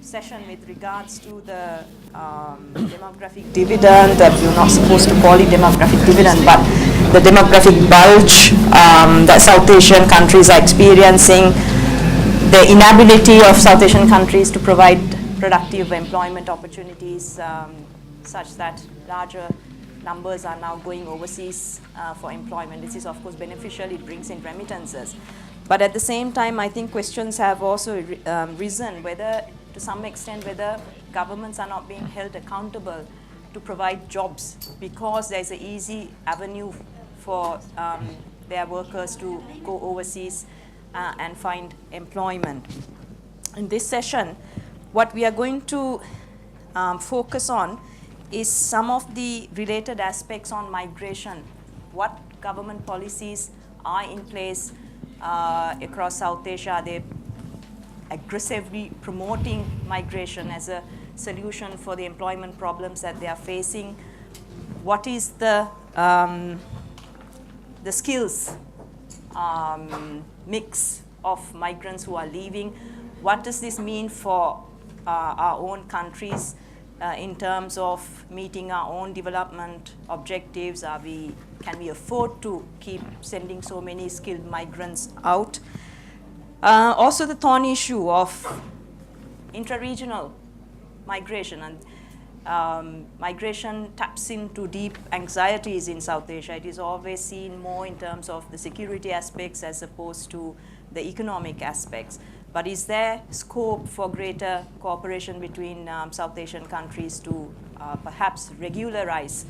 session with regards to the demographic dividend. We're not supposed to call it demographic dividend, but the demographic bulge that South Asian countries are experiencing, the inability of South Asian countries to provide productive employment opportunities such that larger numbers are now going overseas for employment. This is, of course, beneficial. It brings in remittances. But at the same time, I think questions have also risen whether, to some extent, whether governments are not being held accountable to provide jobs because there's an easy avenue for their workers to go overseas and find employment. In this session, what we are going to focus on is some of the related aspects on migration. What government policies are in place across South Asia? Are they aggressively promoting migration as a solution for the employment problems that they are facing? What is the skills mix of migrants who are leaving? What does this mean for our own countries in terms of meeting our own development objectives? Can we afford to keep sending so many skilled migrants out? Also the thorny issue of intra-regional migration, and migration taps into deep anxieties in South Asia. It is always seen more in terms of the security aspects as opposed to the economic aspects. But is there scope for greater cooperation between South Asian countries to perhaps regularize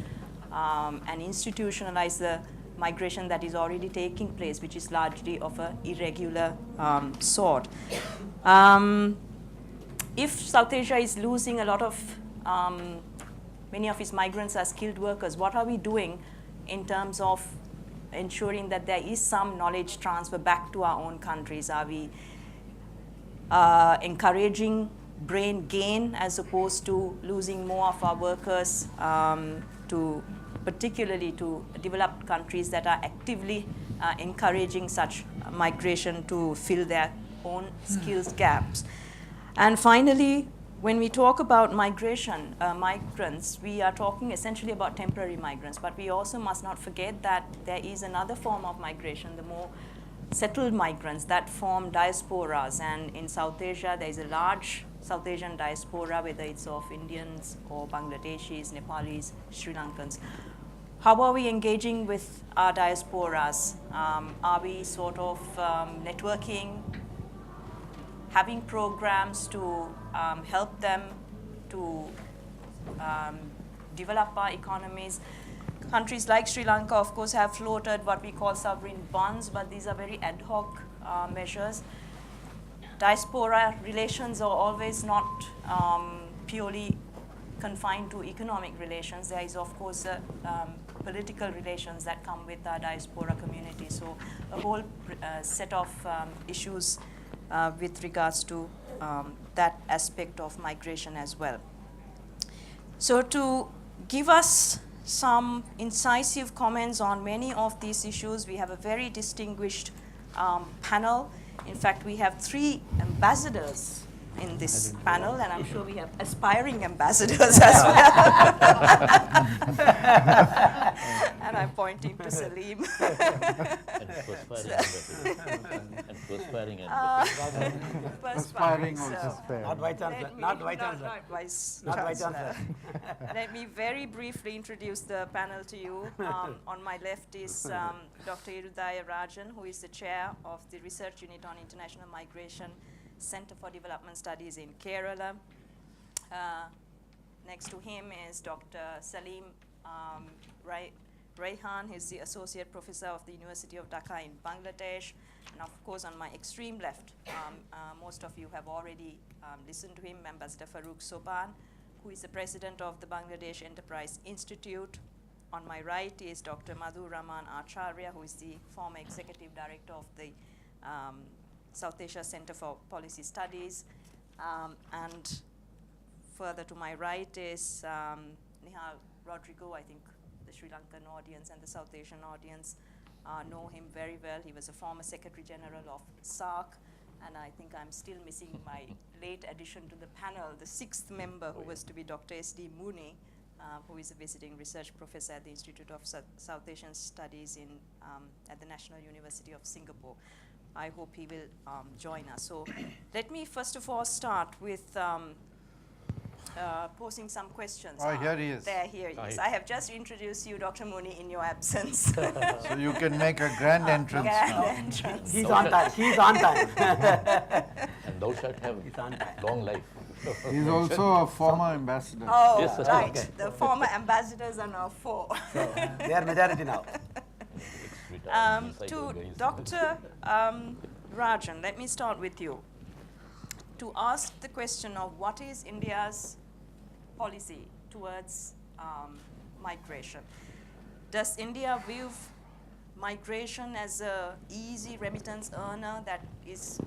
and institutionalize the migration that is already taking place, which is largely of an irregular sort? If South Asia is losing a lot of, many of its migrants are skilled workers, what are we doing in terms of ensuring that there is some knowledge transfer back to our own countries? Are we encouraging brain gain as opposed to losing more of our workers particularly to developed countries that are actively encouraging such migration to fill their own skills gaps? And finally, when we talk about migration, migrants, we are talking essentially about temporary migrants, but we also must not forget that there is another form of migration, the more settled migrants that form diasporas. And in South Asia, there is a large South Asian diaspora, whether it's of Indians or Bangladeshis, Nepalis, Sri Lankans. How are we engaging with our diasporas? Are we sort of networking, having programs to help them to develop our economies? Countries like Sri Lanka, of course, have floated what we call sovereign bonds, but these are very ad hoc measures. Diaspora relations are always not purely confined to economic relations. There is, of course, political relations that come with our diaspora community. So a whole set of issues with regards to that aspect of migration as well. So to give us some incisive comments on many of these issues, we have a very distinguished panel. In fact, we have 3 ambassadors in this panel, and I'm sure we have aspiring ambassadors as well. And I'm pointing to Selim. Perspiring also. Not Vice Chancellor. Not Vice Chancellor. Let me very briefly introduce the panel to you. On my left is Dr. Irudaya Rajan, who is the chair of the Research Unit on International Migration, Center for Development Studies in Kerala. Next to him is Dr. Selim Raihan. He's the Associate Professor of the University of Dhaka in Bangladesh. And of course, on my extreme left, most of you have already listened to him, Ambassador Farooq Sobhan, who is the President of the Bangladesh Enterprise Institute. On my right is Dr. Madhu Raman Acharya, who is the former Executive Director of the South Asia Center for Policy Studies. And further to my right is Nihal, Rodrigo. I think the Sri Lankan audience and the South Asian audience know him very well. He was a former Secretary General of SARC. and I think I'm still missing my late addition to the panel, the sixth member, who was to be Dr. S.D. Mooney, who is a visiting research professor at the Institute of South Asian Studies at the National University of Singapore. I hope he will join us. So let me first of all start with posing some questions. Oh, here he is. Here he is. I have just introduced you, Dr. Mooney, in your absence. So you can make a grand entrance now. Entrance. He's on time. He's on time. And thou shalt have long life. He's also a former ambassador. Oh, Yes, sir. right. Okay. The former ambassadors are now 4. They are majority now. To Dr. Rajan, let me start with you. To ask the question of what is India's policy towards migration. Does India view migration as a easy remittance earner that is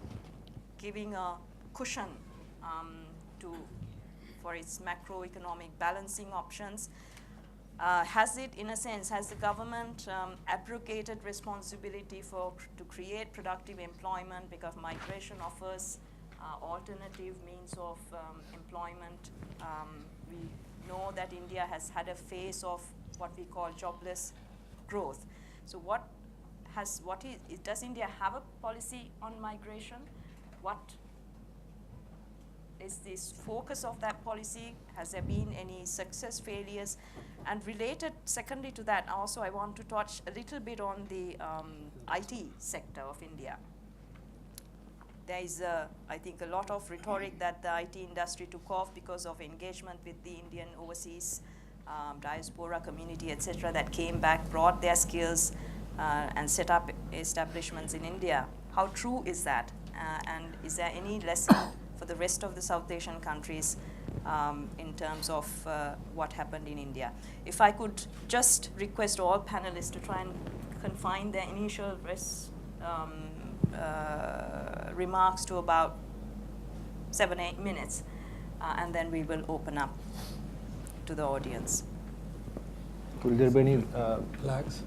giving a cushion for its macroeconomic balancing options? Has it, in a sense, has the government abrogated responsibility to create productive employment because migration offers alternative means of employment? We know that India has had a phase of what we call jobless growth. So does India have a policy on migration? What is this focus of that policy? Has there been any success, failures? And related, secondly to that, also I want to touch a little bit on the IT sector of India. There is, I think, a lot of rhetoric that the IT industry took off because of engagement with the Indian overseas diaspora community, etc., that came back, brought their skills, and set up establishments in India. How true is that? And is there any lesson for the rest of the South Asian countries in terms of what happened in India? If I could just request all panelists to try and confine their initial remarks to about 7-8 minutes, and then we will open up to the audience. Will there be any flags?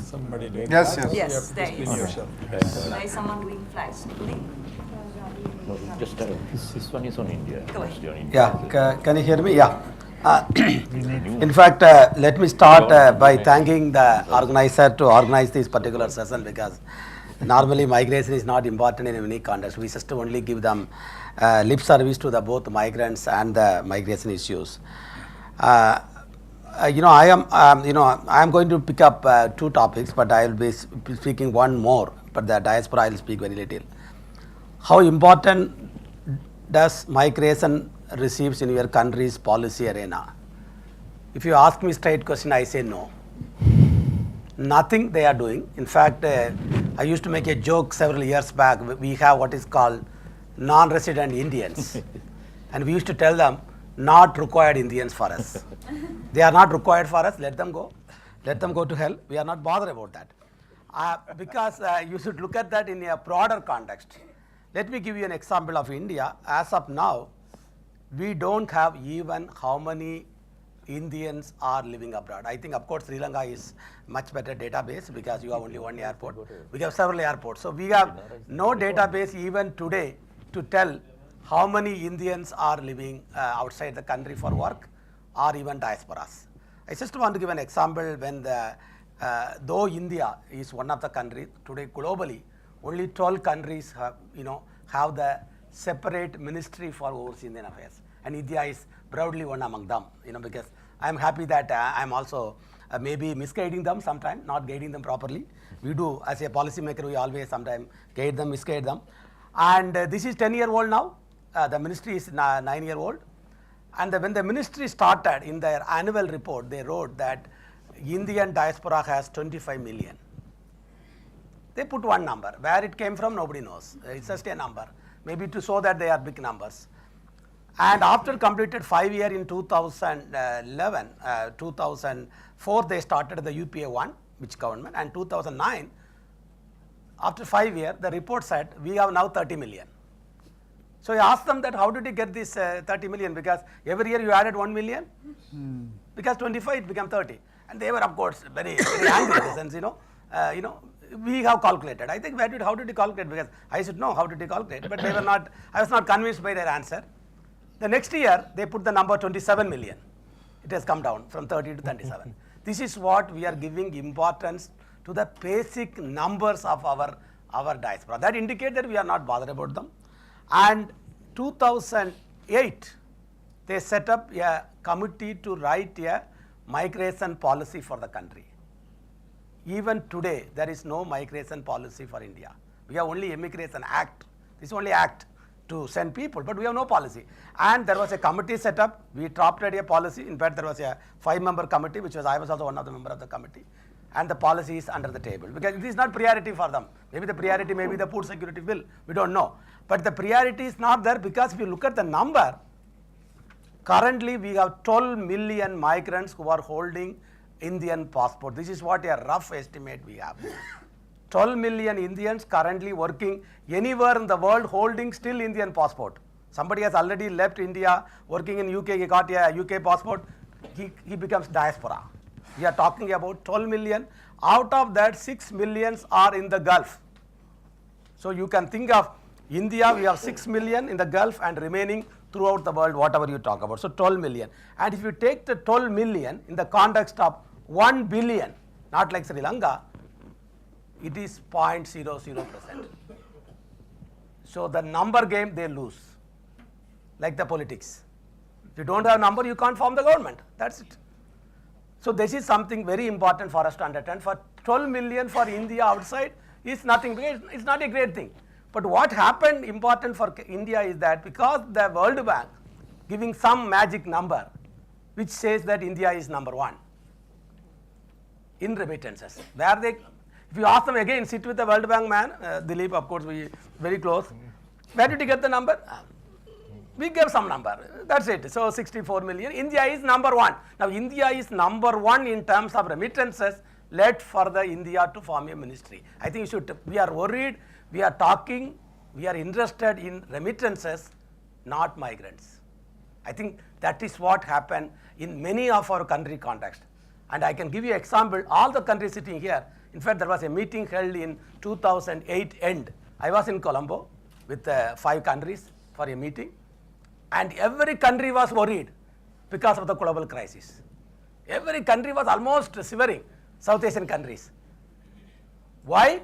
Somebody doing Yes, flags? yes. Yes, there Just is. in yourself. There is someone doing flags. Doing? No, just this one is on India. Go ahead. Mostly on India. Yeah, can you hear me? Yeah. In fact, let me start by thanking the organizer to organize this particular session, because normally migration is not important in any context. We just only give them lip service to the both migrants and the migration issues. I am going to pick up 2 topics, but I will be speaking one more. But the diaspora I will speak very little. How important does migration receives in your country's policy arena? If you ask me straight question, I say no. Nothing they are doing. In fact, I used to make a joke several years back. We have what is called non-resident Indians, and we used to tell them, not required Indians for us. They are not required for us. Let them go. Let them go to hell. We are not bothered about that. Because you should look at that in a broader context. Let me give you an example of India. As of now, we don't have even how many Indians are living abroad. I think, of course, Sri Lanka is much better database because you have only one airport. We have several airports. So we have no database even today to tell how many Indians are living outside the country for work or even diasporas. I just want to give an example when though India is one of the countries today globally, only 12 countries have the separate ministry for overseas Indian affairs, and India is proudly one among them. Because I am happy that I am also maybe misguiding them sometimes, not guiding them properly. We do as a policy maker, we always sometimes guide them, misguide them. And this is 10-year-old now. The ministry is 9-year-old. And when the ministry started, in their annual report, they wrote that Indian diaspora has 25 million. They put one number. Where it came from, nobody knows. It's just a number, maybe to show that they are big numbers. And after completed 5 years in 2011, 2004, they started the UPA 1, which government, and 2009, after 5 years, the report said, we have now 30 million. So I asked them that how did you get this 30 million? Because every year you added 1 million. Because 25 it became 30. And they were, of course, very, very angry in the sense, we have calculated. I think how did you calculate? Because I should know how did you calculate, but they were not, I was not convinced by their answer. The next year, they put the number 27 million. It has come down from 30 to 37. This is what we are giving importance to the basic numbers of our diaspora. That indicates that we are not bothered about them. And 2008, they set up a committee to write a migration policy for the country. Even today, there is no migration policy for India. We have only Immigration Act. This is only act to send people, but we have no policy. And there was a committee set up. We drafted a policy. In fact, there was a 5-member committee, which was, I was also one of the members of the committee. And the policy is under the table because it is not priority for them. Maybe the priority may be the food security bill. We don't know. But the priority is not there because if you look at the number, currently we have 12 million migrants who are holding Indian passport. This is what a rough estimate we have. 12 million Indians currently working anywhere in the world holding still Indian passport. Somebody has already left India, working in UK, he got a UK passport, he becomes diaspora. We are talking about 12 million. Out of that, 6 million are in the Gulf. So you can think of India, we have 6 million in the Gulf and remaining throughout the world, whatever you talk about. So 12 million. And if you take the 12 million in the context of 1 billion, not like Sri Lanka, it is 0.00%. So the number game they lose, like the politics. If you don't have a number, you can't form the government. That's it. So this is something very important for us to understand. For 12 million for India outside is nothing, it's not a great thing. But what happened important for India is that because the World Bank giving some magic number which says that India is number 1 in remittances, where they, if you ask them again, sit with the World Bank man, Dilip, of course, we very close. Where did you get the number? We gave some number. That's it. So 64 million. India is number 1. Now India is number 1 in terms of remittances. Let further India to form a ministry. I think we are worried. We are talking. We are interested in remittances, not migrants. I think that is what happened in many of our country contexts. And I can give you an example. All the countries sitting here. In fact, there was a meeting held in 2008 end. I was in Colombo with 5 countries for a meeting. And every country was worried because of the global crisis. Every country was almost shivering, South Asian countries. Why?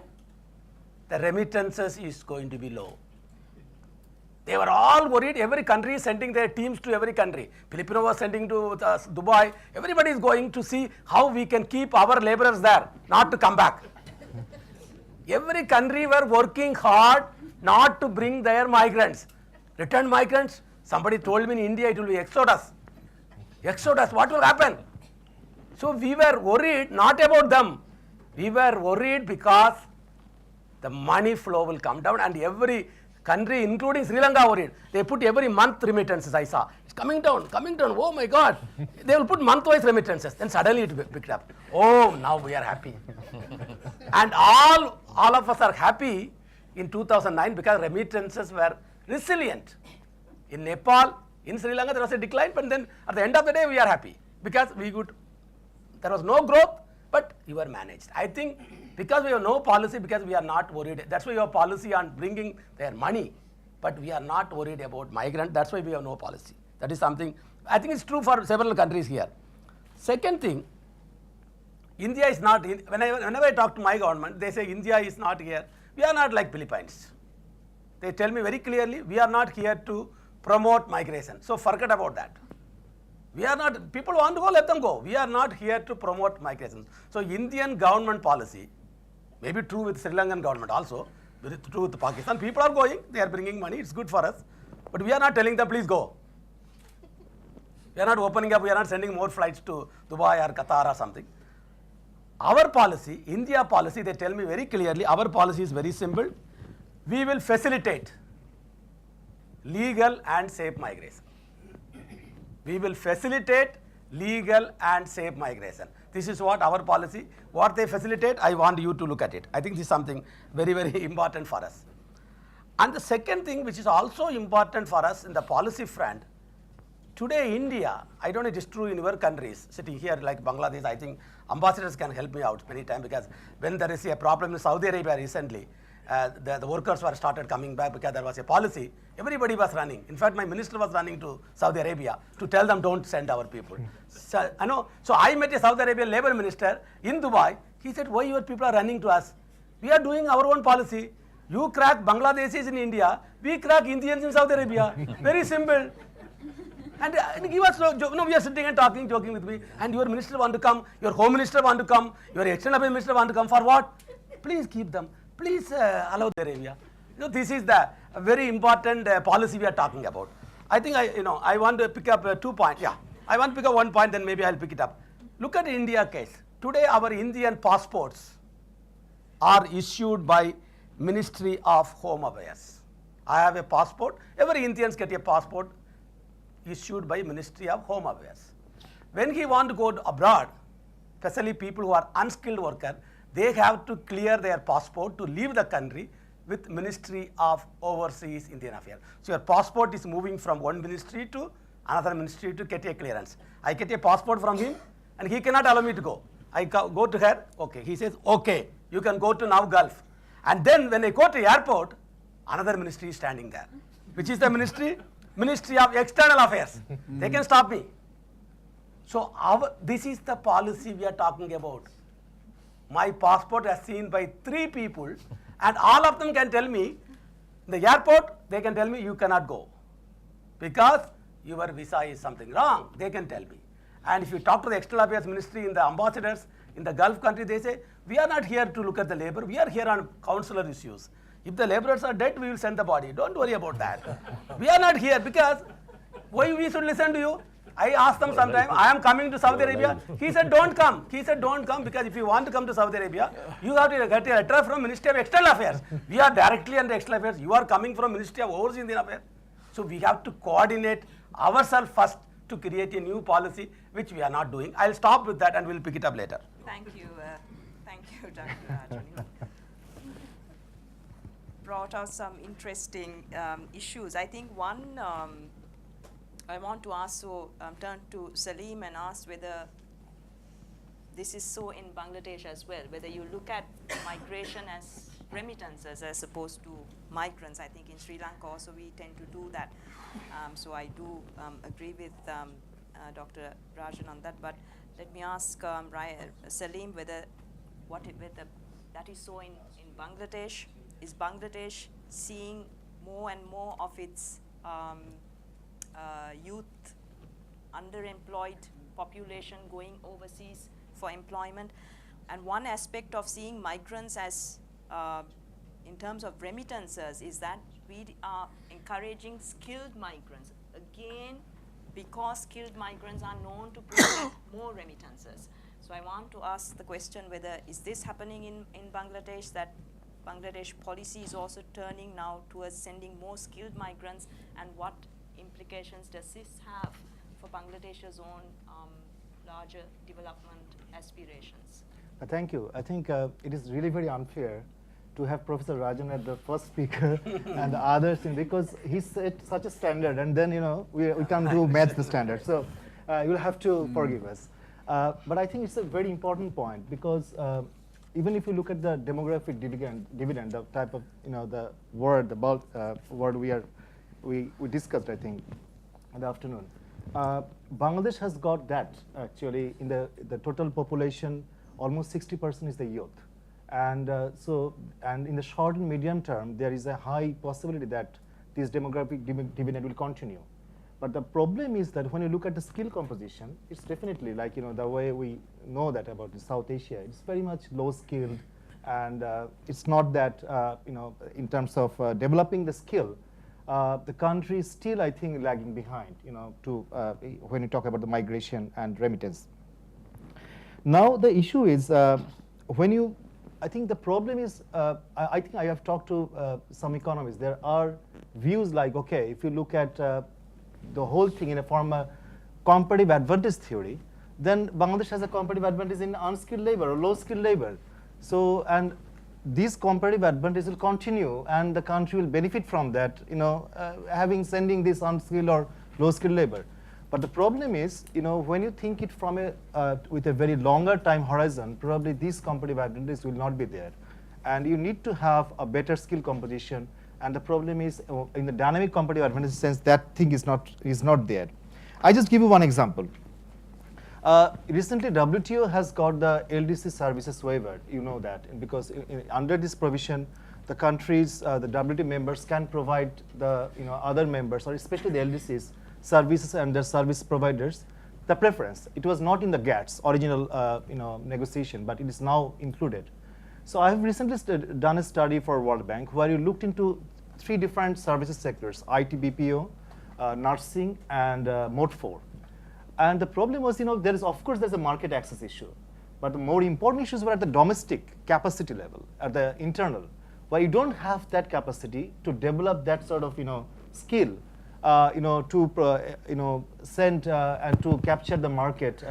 The remittances is going to be low. They were all worried. Every country is sending their teams to every country. Filipino was sending to Dubai. Everybody is going to see how we can keep our laborers there, not to come back. Every country were working hard not to bring their migrants. Returned migrants. Somebody told me in India it will be exodus. Exodus, what will happen? So we were worried not about them. We were worried because the money flow will come down and every country, including Sri Lanka, worried. They put every month remittances, I saw. It's coming down, oh my God. They will put month-wise remittances. Then suddenly it picked up. Oh, now we are happy. And all of us are happy in 2009 because remittances were resilient. In Nepal, in Sri Lanka, there was a decline, but then at the end of the day, we are happy because there was no growth, but you were managed. I think because we have no policy, because we are not worried. That's why we have policy on bringing their money, but we are not worried about migrant. That's why we have no policy. That is something, I think it's true for several countries here. Second thing, India is not, whenever I talk to my government, they say India is not here. We are not like Philippines. They tell me very clearly, we are not here to promote migration. So forget about that. We are not, people want to go, let them go. We are not here to promote migration. So Indian government policy, maybe true with Sri Lankan government also, true with Pakistan, people are going, they are bringing money, it's good for us. But we are not telling them, please go. We are not opening up, we are not sending more flights to Dubai or Qatar or something. Our policy, India policy, they tell me very clearly, our policy is very simple. We will facilitate legal and safe migration. We will facilitate legal and safe migration. This is what our policy, what they facilitate, I want you to look at it. I think this is something very, very important for us. And the second thing which is also important for us in the policy front, Today, India, I don't know if it is true in your countries, sitting here like Bangladesh, I think ambassadors can help me out many times, because when there is a problem in Saudi Arabia recently, the workers were started coming back because there was a policy. Everybody was running. In fact, my minister was running to Saudi Arabia to tell them don't send our people. So I met a Saudi Arabian labor minister in Dubai. He said, why your people are running to us? We are doing our own policy. You crack Bangladeshis in India, we crack Indians in Saudi Arabia. Very simple. And he was, we are sitting and talking, joking with me, and your minister want to come, your home minister want to come, your external affairs minister want to come, for what? Please keep them. Please allow their area. This is the very important policy we are talking about. I think I want to pick up 2 points. Yeah, I want to pick up 1 point, then maybe I'll pick it up. Look at the India case. Today, our Indian passports are issued by Ministry of Home Affairs. I have a passport. Every Indians get a passport issued by Ministry of Home Affairs. When he want to go abroad, especially people who are unskilled worker, they have to clear their passport to leave the country with Ministry of Overseas Indian Affairs. So your passport is moving from one ministry to another ministry to get a clearance. I get a passport from him and he cannot allow me to go. I go to her, okay. He says, okay, you can go to now Gulf. And then when I go to airport, another ministry is standing there. Which is the ministry? Ministry of External Affairs. They can stop me. So this is the policy we are talking about. My passport is seen by 3 people and all of them can tell me, in the airport, they can tell me you cannot go because your visa is something wrong. They can tell me. And if you talk to the External Affairs Ministry, in the ambassadors, in the Gulf country, they say, we are not here to look at the labor, we are here on consular issues. If the laborers are dead, we will send the body. Don't worry about that. We are not here because why we should listen to you? I asked them sometime, I am coming to Saudi Arabia. He said, don't come. He said, don't come because if you want to come to Saudi Arabia, you have to get a letter from Ministry of External Affairs. We are directly under External Affairs. You are coming from Ministry of Overseas Indian Affairs. So we have to coordinate ourselves first to create a new policy, which we are not doing. I'll stop with that and we'll pick it up later. Thank you, Dr. Rajan. Brought out some interesting issues. I think one I want to ask, turn to Selim and ask whether this is so in Bangladesh as well, whether you look at migration as remittances as opposed to migrants. I think in Sri Lanka also we tend to do that. So I do agree with Dr. Rajan on that, but let me ask Selim whether that is so in Bangladesh. Is Bangladesh seeing more and more of its youth underemployed population going overseas for employment? And one aspect of seeing migrants as in terms of remittances is that we are encouraging skilled migrants, again because skilled migrants are known to provide more remittances. So I want to ask the question whether is this happening in Bangladesh, that Bangladesh policy is also turning now towards sending more skilled migrants, and what implications does this have for Bangladesh's own larger development aspirations? Thank you. I think it is really very unfair to have Professor Rajan as the first speaker and the others, because he set such a standard, and then we can't do match the standard. So you'll have to forgive us. But I think it's a very important point, because even if you look at the demographic dividend, the type of the word, the bulk word we discussed, I think, in the afternoon. Bangladesh has got that actually in the total population. Almost 60% is the youth, and and in the short and medium term, there is a high possibility that this demographic dividend will continue. But the problem is that when you look at the skill composition, it's definitely like the way we know that about South Asia, it's very much low skilled, and it's not that in terms of developing the skill, the country is still, I think, lagging behind. When you talk about the migration and remittance. Now the issue is I think the problem is, I think I have talked to some economists. There are views like, okay, if you look at the whole thing in a form of comparative advantage theory, then Bangladesh has a comparative advantage in unskilled labor or low skilled labor. So, and this comparative advantage will continue, and the country will benefit from that, sending this unskilled or low skilled labor. But the problem is, when you think it from with a very longer time horizon, probably these competitive advantages will not be there. And you need to have a better skill composition. And the problem is, in the dynamic competitive advantage sense, that thing is not there. I just give you one example. Recently, WTO has got the LDC services waiver. You know that, because under this provision, the countries, the WTO members can provide the other members, or especially the LDCs, services and their service providers, the preference. It was not in the GATS original negotiation, but it is now included. So I have recently done a study for World Bank where you looked into 3 different services sectors: IT, BPO, nursing, and Mode 4. And the problem was, there's a market access issue, but the more important issues were at the domestic capacity level, at the internal, where you don't have that capacity to develop that sort of skill, to send and to capture the market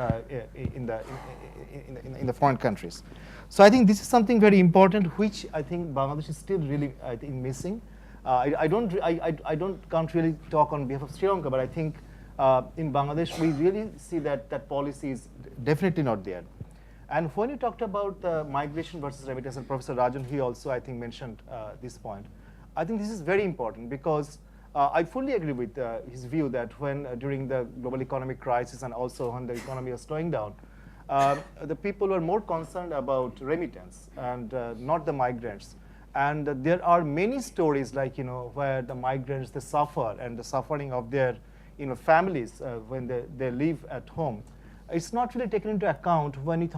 in the foreign countries. So I think this is something very important, which I think Bangladesh is still really missing. Can't really talk on behalf of Sri Lanka, but I think in Bangladesh we really see that policy is definitely not there. And when you talked about migration versus remittance, and Professor Rajan, he also I think mentioned this point. I think this is very important because I fully agree with his view that when during the global economic crisis and also when the economy was slowing down, the people were more concerned about remittance and not the migrants. And there are many stories like where the migrants they suffer, and the suffering of their families when they live at home. It's not really taken into account when you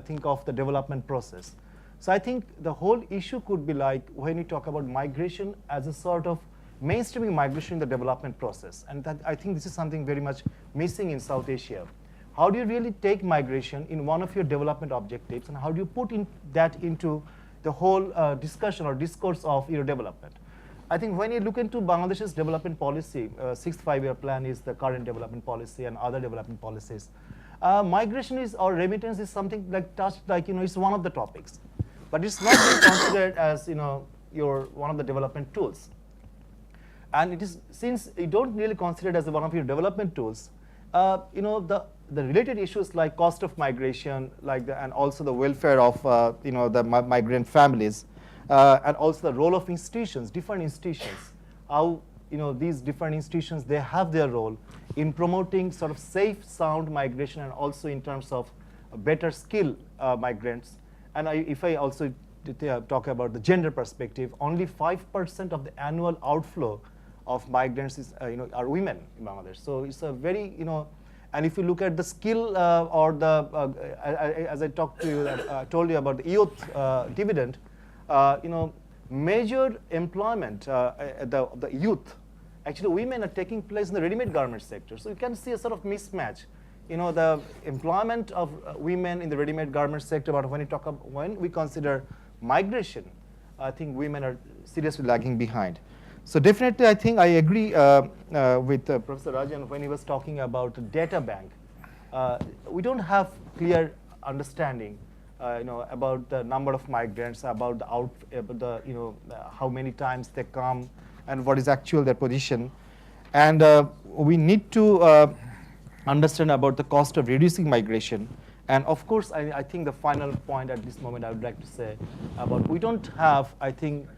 think of the development process. So I think the whole issue could be like when you talk about migration as a sort of mainstreaming migration in the development process. And that, I think this is something very much missing in South Asia. How do you really take migration in one of your development objectives, and how do you put that into the whole discussion or discourse of your development? I think when you look into Bangladesh's development policy, 6th five-year plan is the current development policy and other development policies. Migration is, or remittance is something like touched, like it's one of the topics, but it's not being considered as your one of the development tools. And it is, since you don't really consider it as one of your development tools, the related issues like cost of migration, and also the welfare of the migrant families, and also the role of institutions, different institutions, how these different institutions, they have their role in promoting sort of safe, sound migration, and also in terms of better skill migrants. And if I also talk about the gender perspective, only 5% of the annual outflow of migrants is, are women in Bangladesh. So it's a very, and if you look at the skill or the, as I talked to you, told you about the youth dividend, major employment, the youth, actually women are taking place in the ready-made garment sector. So you can see a sort of mismatch. The employment of women in the ready-made garment sector, but when we consider migration, I think women are seriously lagging behind. So definitely, I think I agree with Professor Rajan when he was talking about the data bank. We don't have clear understanding, about the number of migrants, about the how many times they come, and what is actual their position, and we need to understand about the cost of reducing migration. And of course, I think the final point at this moment I would like to say about we don't have, I think,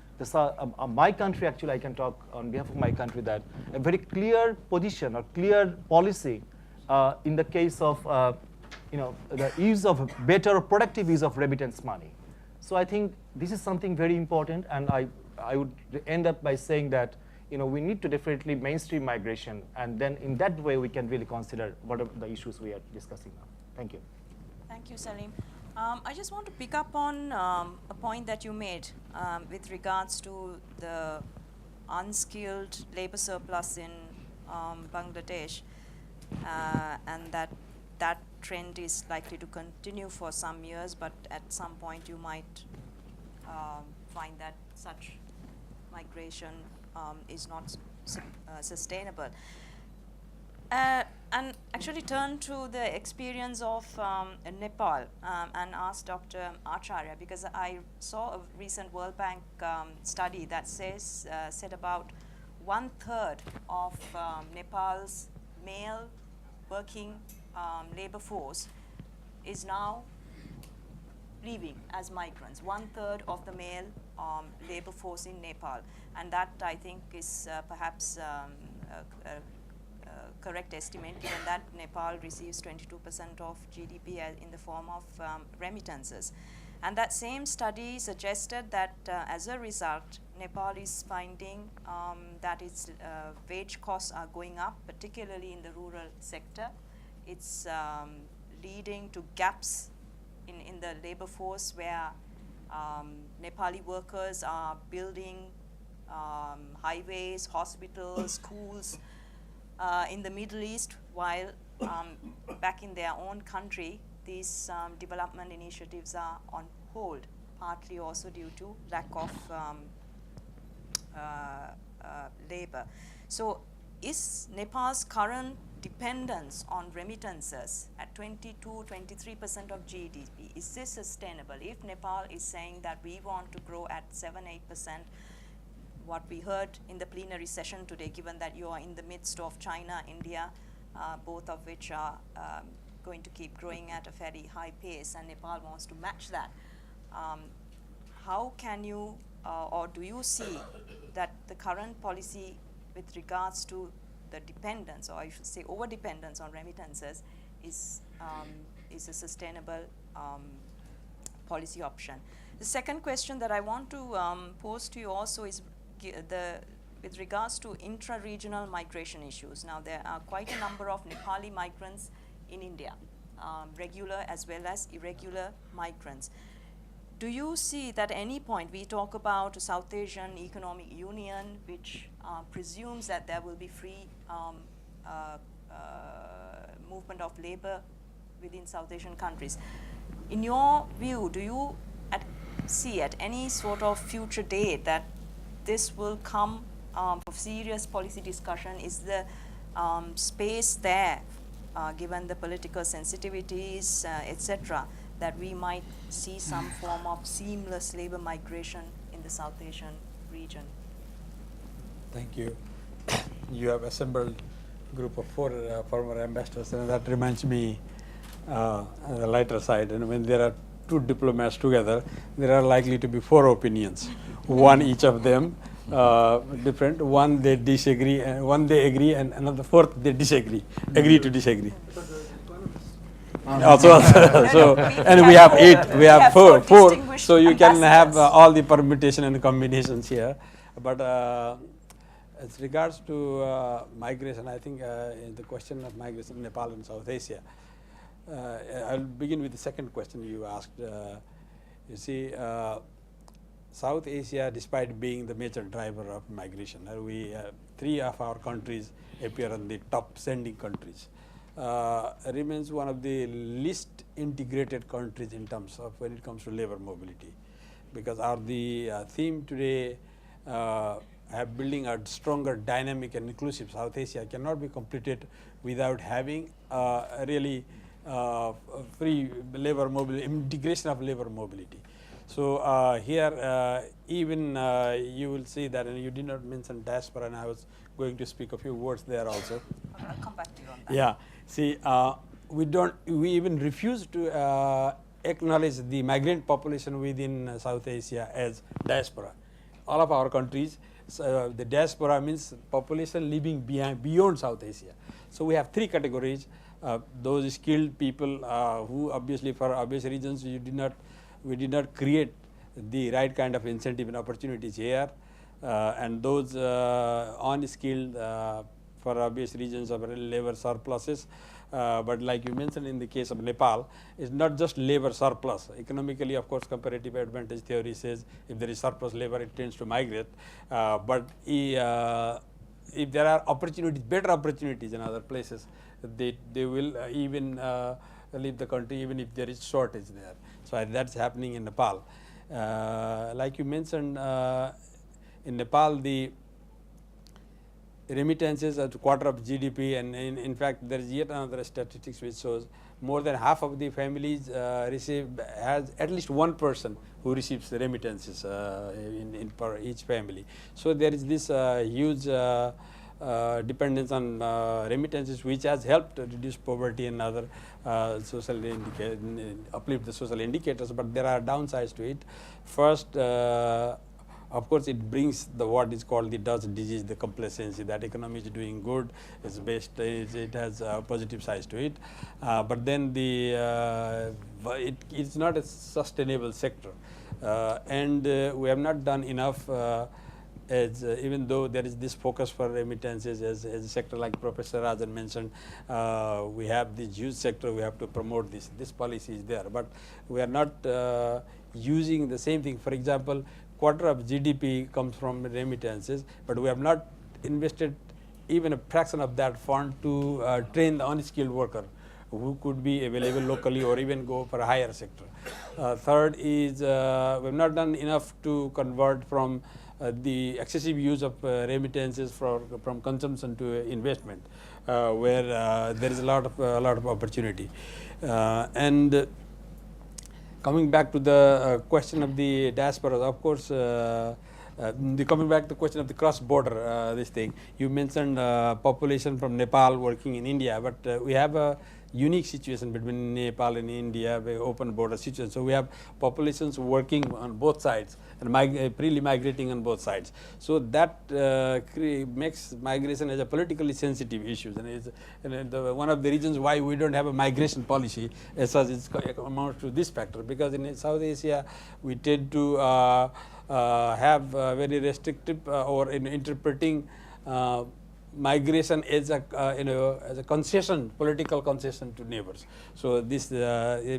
my country, actually, I can talk on behalf of my country, that a very clear position or clear policy in the case of the use of better or productive use of remittance money. So I think this is something very important, and I would end up by saying that we need to definitely mainstream migration, and then in that way we can really consider what are the issues we are discussing now. Thank you. Thank you, Selim. I just want to pick up on a point that you made with regards to the unskilled labor surplus in Bangladesh, and that trend is likely to continue for some years, but at some point you might find that such migration is not sustainable. And actually turn to the experience of Nepal and ask Dr. Acharya, because I saw a recent World Bank study that said about 1/3 of Nepal's male working labor force is now leaving as migrants, 1/3 of the male labor force in Nepal. And that, I think, is perhaps a correct estimate, given that Nepal receives 22% of GDP in the form of remittances. And that same study suggested that as a result, Nepal is finding that its wage costs are going up, particularly in the rural sector. It's leading to gaps in the labor force, where Nepali workers are building highways, hospitals, schools in the Middle East, while back in their own country, these development initiatives are on hold, partly also due to lack of labor. So is Nepal's current dependence on remittances at 22-23% of GDP, is this sustainable? If Nepal is saying that we want to grow at 7-8%, what we heard in the plenary session today, given that you are in the midst of China, India, both of which are going to keep growing at a fairly high pace, and Nepal wants to match that. How can you, or do you see that the current policy with regards to the dependence, or I should say over-dependence on remittances, is a sustainable policy option? The second question that I want to pose to you also is with regards to intra-regional migration issues. Now, there are quite a number of Nepali migrants in India, regular as well as irregular migrants. Do you see that at any point, we talk about South Asian Economic Union, which presumes that there will be free movement of labor within South Asian countries. In your view, do you see at any sort of future date that this will come for serious policy discussion? Is the space there, given the political sensitivities, etc., that we might see some form of seamless labor migration in the South Asian region? Thank you. You have assembled a group of 4 former ambassadors, and that reminds me on the lighter side. And when there are 2 diplomats together, there are likely to be 4 opinions. One each of them different. One they disagree, and one they agree, and another 4th they disagree. Agree to disagree. So and we have 8. We have 4. So you can have all the permutation and combinations here. But as regards to migration, I think the question of migration in Nepal and South Asia, I'll begin with the second question you asked. You see, South Asia, despite being the major driver of migration, 3 of our countries appear on the top sending countries, remains one of the least integrated countries in terms of when it comes to labor mobility, because the theme today have building a stronger, dynamic and inclusive South Asia cannot be completed without having a really free labor mobility, integration of labor mobility. So here even you will see that, and you did not mention diaspora, and I was going to speak a few words there also. I'll come back to you on that. Yeah, see, we even refuse to acknowledge the migrant population within South Asia as diaspora. All of our countries, the diaspora means population living beyond South Asia. So we have 3 categories. Those skilled people who obviously for obvious reasons we did not create the right kind of incentive and opportunities here, and those unskilled for obvious reasons of labor surpluses. But like you mentioned in the case of Nepal, it's not just labor surplus. Economically, of course, comparative advantage theory says if there is surplus labor, it tends to migrate. But if there are opportunities, better opportunities in other places, they will even leave the country even if there is shortage there. So that's happening in Nepal. Like you mentioned, in Nepal, the remittances are a quarter of GDP, and in fact, there is yet another statistics which shows more than half of the families has at least one person who receives the remittances per each family. So there is this huge dependence on remittances, which has helped reduce poverty and other social uplift the social indicators, but there are downsides to it. First, of course, it brings the what is called the Dutch disease, the complacency, that economy is doing good, it has a positive sides to it, but then it's not a sustainable sector, and we have not done enough. Even though there is this focus for remittances as a sector like Professor Rajan mentioned, we have this huge sector, we have to promote this policy is there, but we are not using the same thing. For example, quarter of GDP comes from remittances, but we have not invested even a fraction of that fund to train the unskilled worker who could be available locally or even go for a higher sector. Third is we have not done enough to convert from the excessive use of remittances from consumption to investment, where there is a lot of opportunity. And coming back to the question of the diaspora, of course, coming back to the question of the cross-border, this thing, you mentioned population from Nepal working in India, but we have a unique situation between Nepal and India, the open border situation. So we have populations working on both sides and freely migrating on both sides. So that makes migration as a politically sensitive issue, and one of the reasons why we don't have a migration policy as such is amounts to this factor, because in South Asia we tend to have very restrictive or in interpreting migration as a concession, political concession to neighbors. So this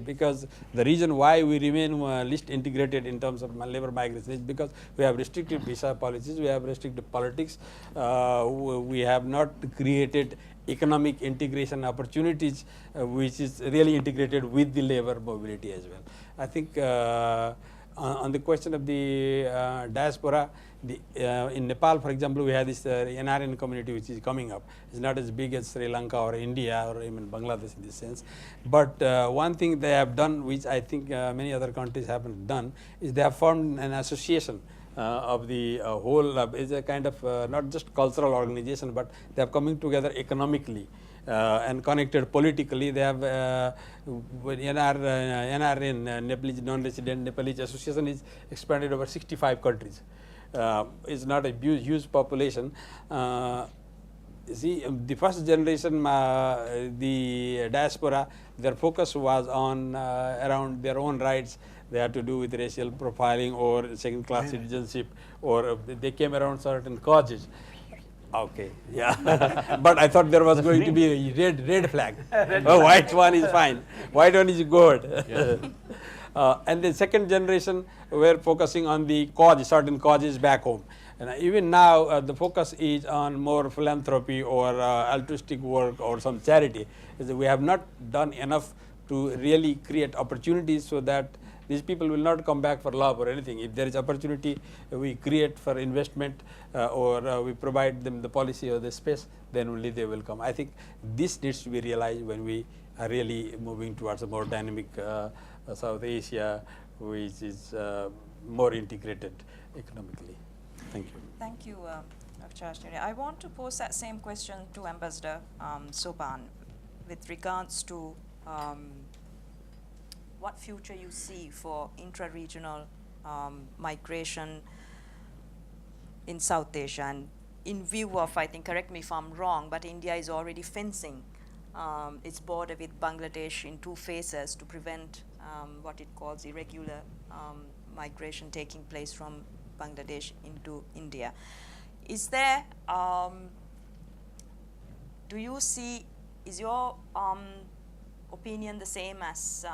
because the reason why we remain least integrated in terms of labor migration is because we have restrictive visa policies, we have restrictive politics, we have not created economic integration opportunities which is really integrated with the labor mobility as well. I think on the question of the diaspora, in Nepal, for example, we have this NRN community which is coming up. It's not as big as Sri Lanka or India or even Bangladesh in this sense. But one thing they have done, which I think many other countries haven't done, is they have formed an association of the whole, is a kind of not just cultural organization, but they are coming together economically. And connected politically. They have NRN, Nepalese non-resident Nepalese Association, is expanded over 65 countries. It's not a huge population. See, the first generation, the diaspora, their focus was on around their own rights. They had to do with racial profiling or second-class citizenship, or they came around certain causes. Okay, yeah, but I thought there was going to be a red flag. White one is fine. White one is good. Yeah. And the second generation were focusing on the cause, certain causes back home. And even now, the focus is on more philanthropy or altruistic work or some charity. We have not done enough to really create opportunities so that these people will not come back for love or anything. If there is opportunity, we create for investment or we provide them the policy or the space, then only they will come. I think this needs to be realized when we are really moving towards a more dynamic South Asia, which is more integrated economically. Thank you. Thank you, Dr. Acharya. I want to pose that same question to Ambassador Sobhan with regards to what future you see for intra-regional migration in South Asia, and in view of, I think, correct me if I'm wrong, but India is already fencing its border with Bangladesh in 2 phases to prevent what it calls irregular migration taking place from Bangladesh into India. Is there, do you see, is your opinion the same as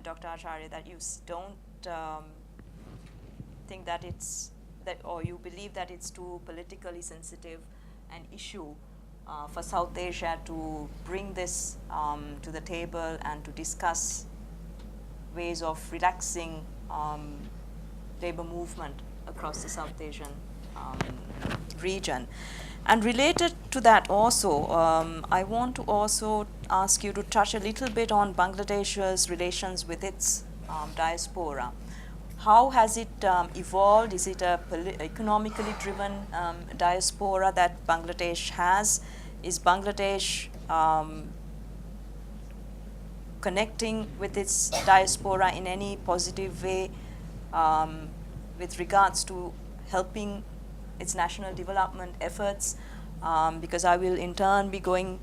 Dr. Acharya, that you don't think that it's, or you believe that it's too politically sensitive an issue for South Asia to bring this to the table and to discuss ways of relaxing labor movement across the South Asian region? And related to that also, I want to also ask you to touch a little bit on Bangladesh's relations with its diaspora. how has it evolved? Is it a economically driven diaspora that Bangladesh has? Is Bangladesh connecting with its diaspora in any positive way with regards to helping its national development efforts? Because I will in turn be going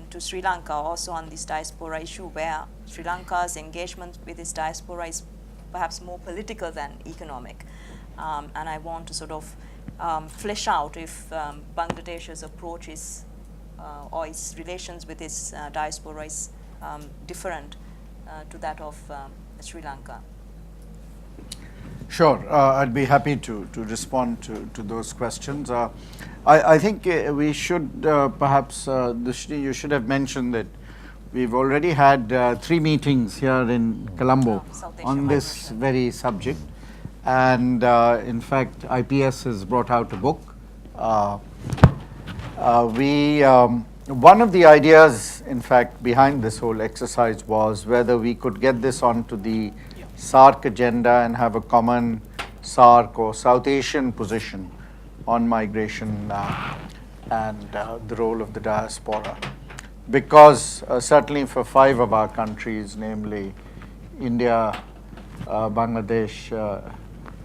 to Sri Lanka also on this diaspora issue, where Sri Lanka's engagement with its diaspora is perhaps more political than economic. And I want to sort of flesh out if Bangladesh's approach is, or its relations with its diaspora is different to that of Sri Lanka. Sure, I'd be happy to respond to those questions. I think we should perhaps, Dushni, you should have mentioned that we've already had 3 meetings here in Colombo on this very subject. And in fact, IPS has brought out a book. One of the ideas, in fact, behind this whole exercise was whether we could get this onto the SAARC agenda and have a common SAARC or South Asian position on migration and the role of the diaspora. Because certainly for 5 of our countries, namely India, Bangladesh,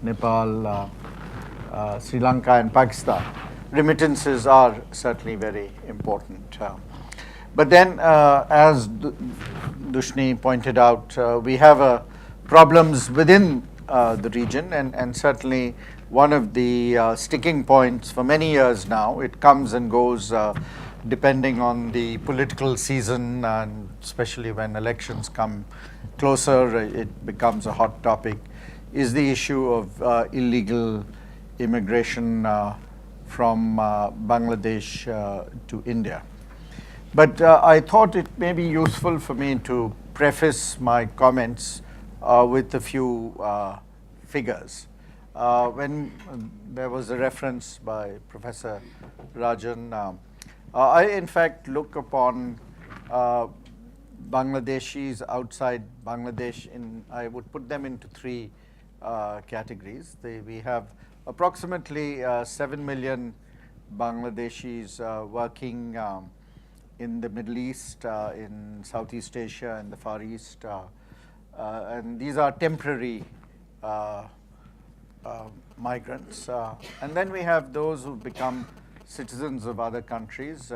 Nepal, Sri Lanka and Pakistan, remittances are certainly very important. But then, as Dushni pointed out, we have problems within the region, and certainly one of the sticking points for many years now, it comes and goes depending on the political season, and especially when elections come closer, it becomes a hot topic, is the issue of illegal immigration from Bangladesh to India. But I thought it may be useful for me to preface my comments with a few figures. When there was a reference by Professor Rajan, I in fact look upon Bangladeshis outside Bangladesh, I would put them into 3 categories. We have approximately 7 million Bangladeshis working in the Middle East, in Southeast Asia and the Far East, and these are temporary migrants. And then we have those who become citizens of other countries,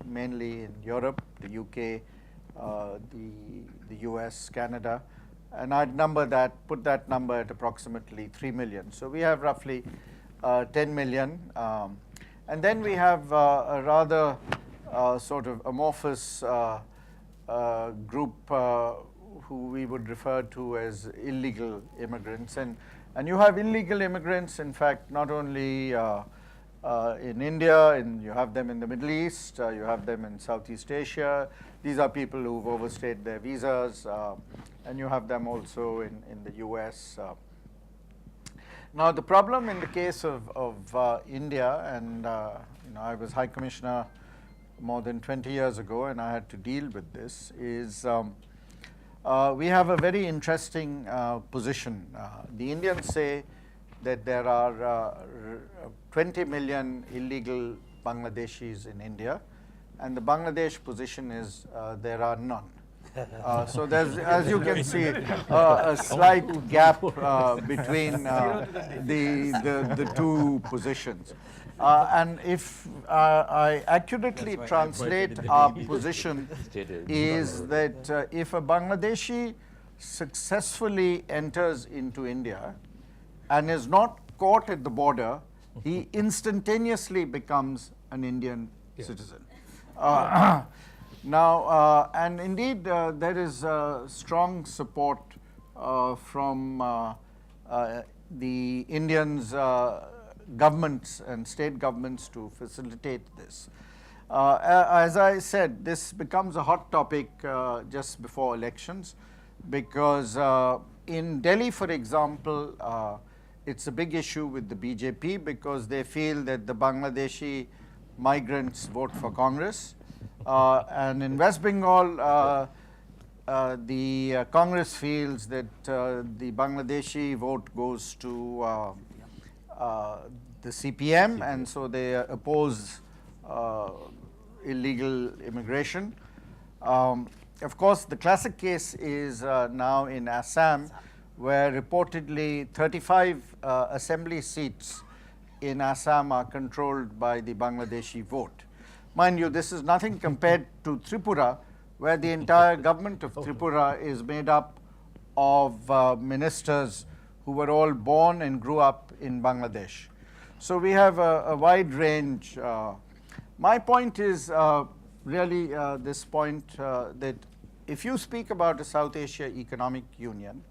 mainly in Europe, the UK, the US, Canada, and I'd put that number at approximately 3 million. So we have roughly 10 million. And then we have a rather sort of amorphous group who we would refer to as illegal immigrants. And you have illegal immigrants, in fact, not only in India, you have them in the Middle East, you have them in Southeast Asia. These are people who've overstayed their visas, and you have them also in the US. Now, the problem in the case of India, and I was High Commissioner more than 20 years ago, and I had to deal with this, is we have a very interesting position. The Indians say that there are 20 million illegal Bangladeshis in India, and the Bangladesh position is there are none. So there's, as you can see, a slight gap between the 2 positions. And if I accurately translate our position, is that if a Bangladeshi successfully enters into India and is not caught at the border, he instantaneously becomes an Indian citizen. Now, and indeed, there is strong support from the Indians' governments and state governments to facilitate this. As I said, this becomes a hot topic just before elections, because in Delhi, for example, it's a big issue with the BJP because they feel that the Bangladeshi migrants vote for Congress. And in West Bengal, the Congress feels that the Bangladeshi vote goes to the CPM, and so they oppose illegal immigration. Of course, the classic case is now in Assam, where reportedly 35 assembly seats in Assam are controlled by the Bangladeshi vote. Mind you, this is nothing compared to Tripura, where the entire government of Tripura is made up of ministers who were all born and grew up in Bangladesh. So we have a wide range. My point is really this point that if you speak about a South Asia Economic Union,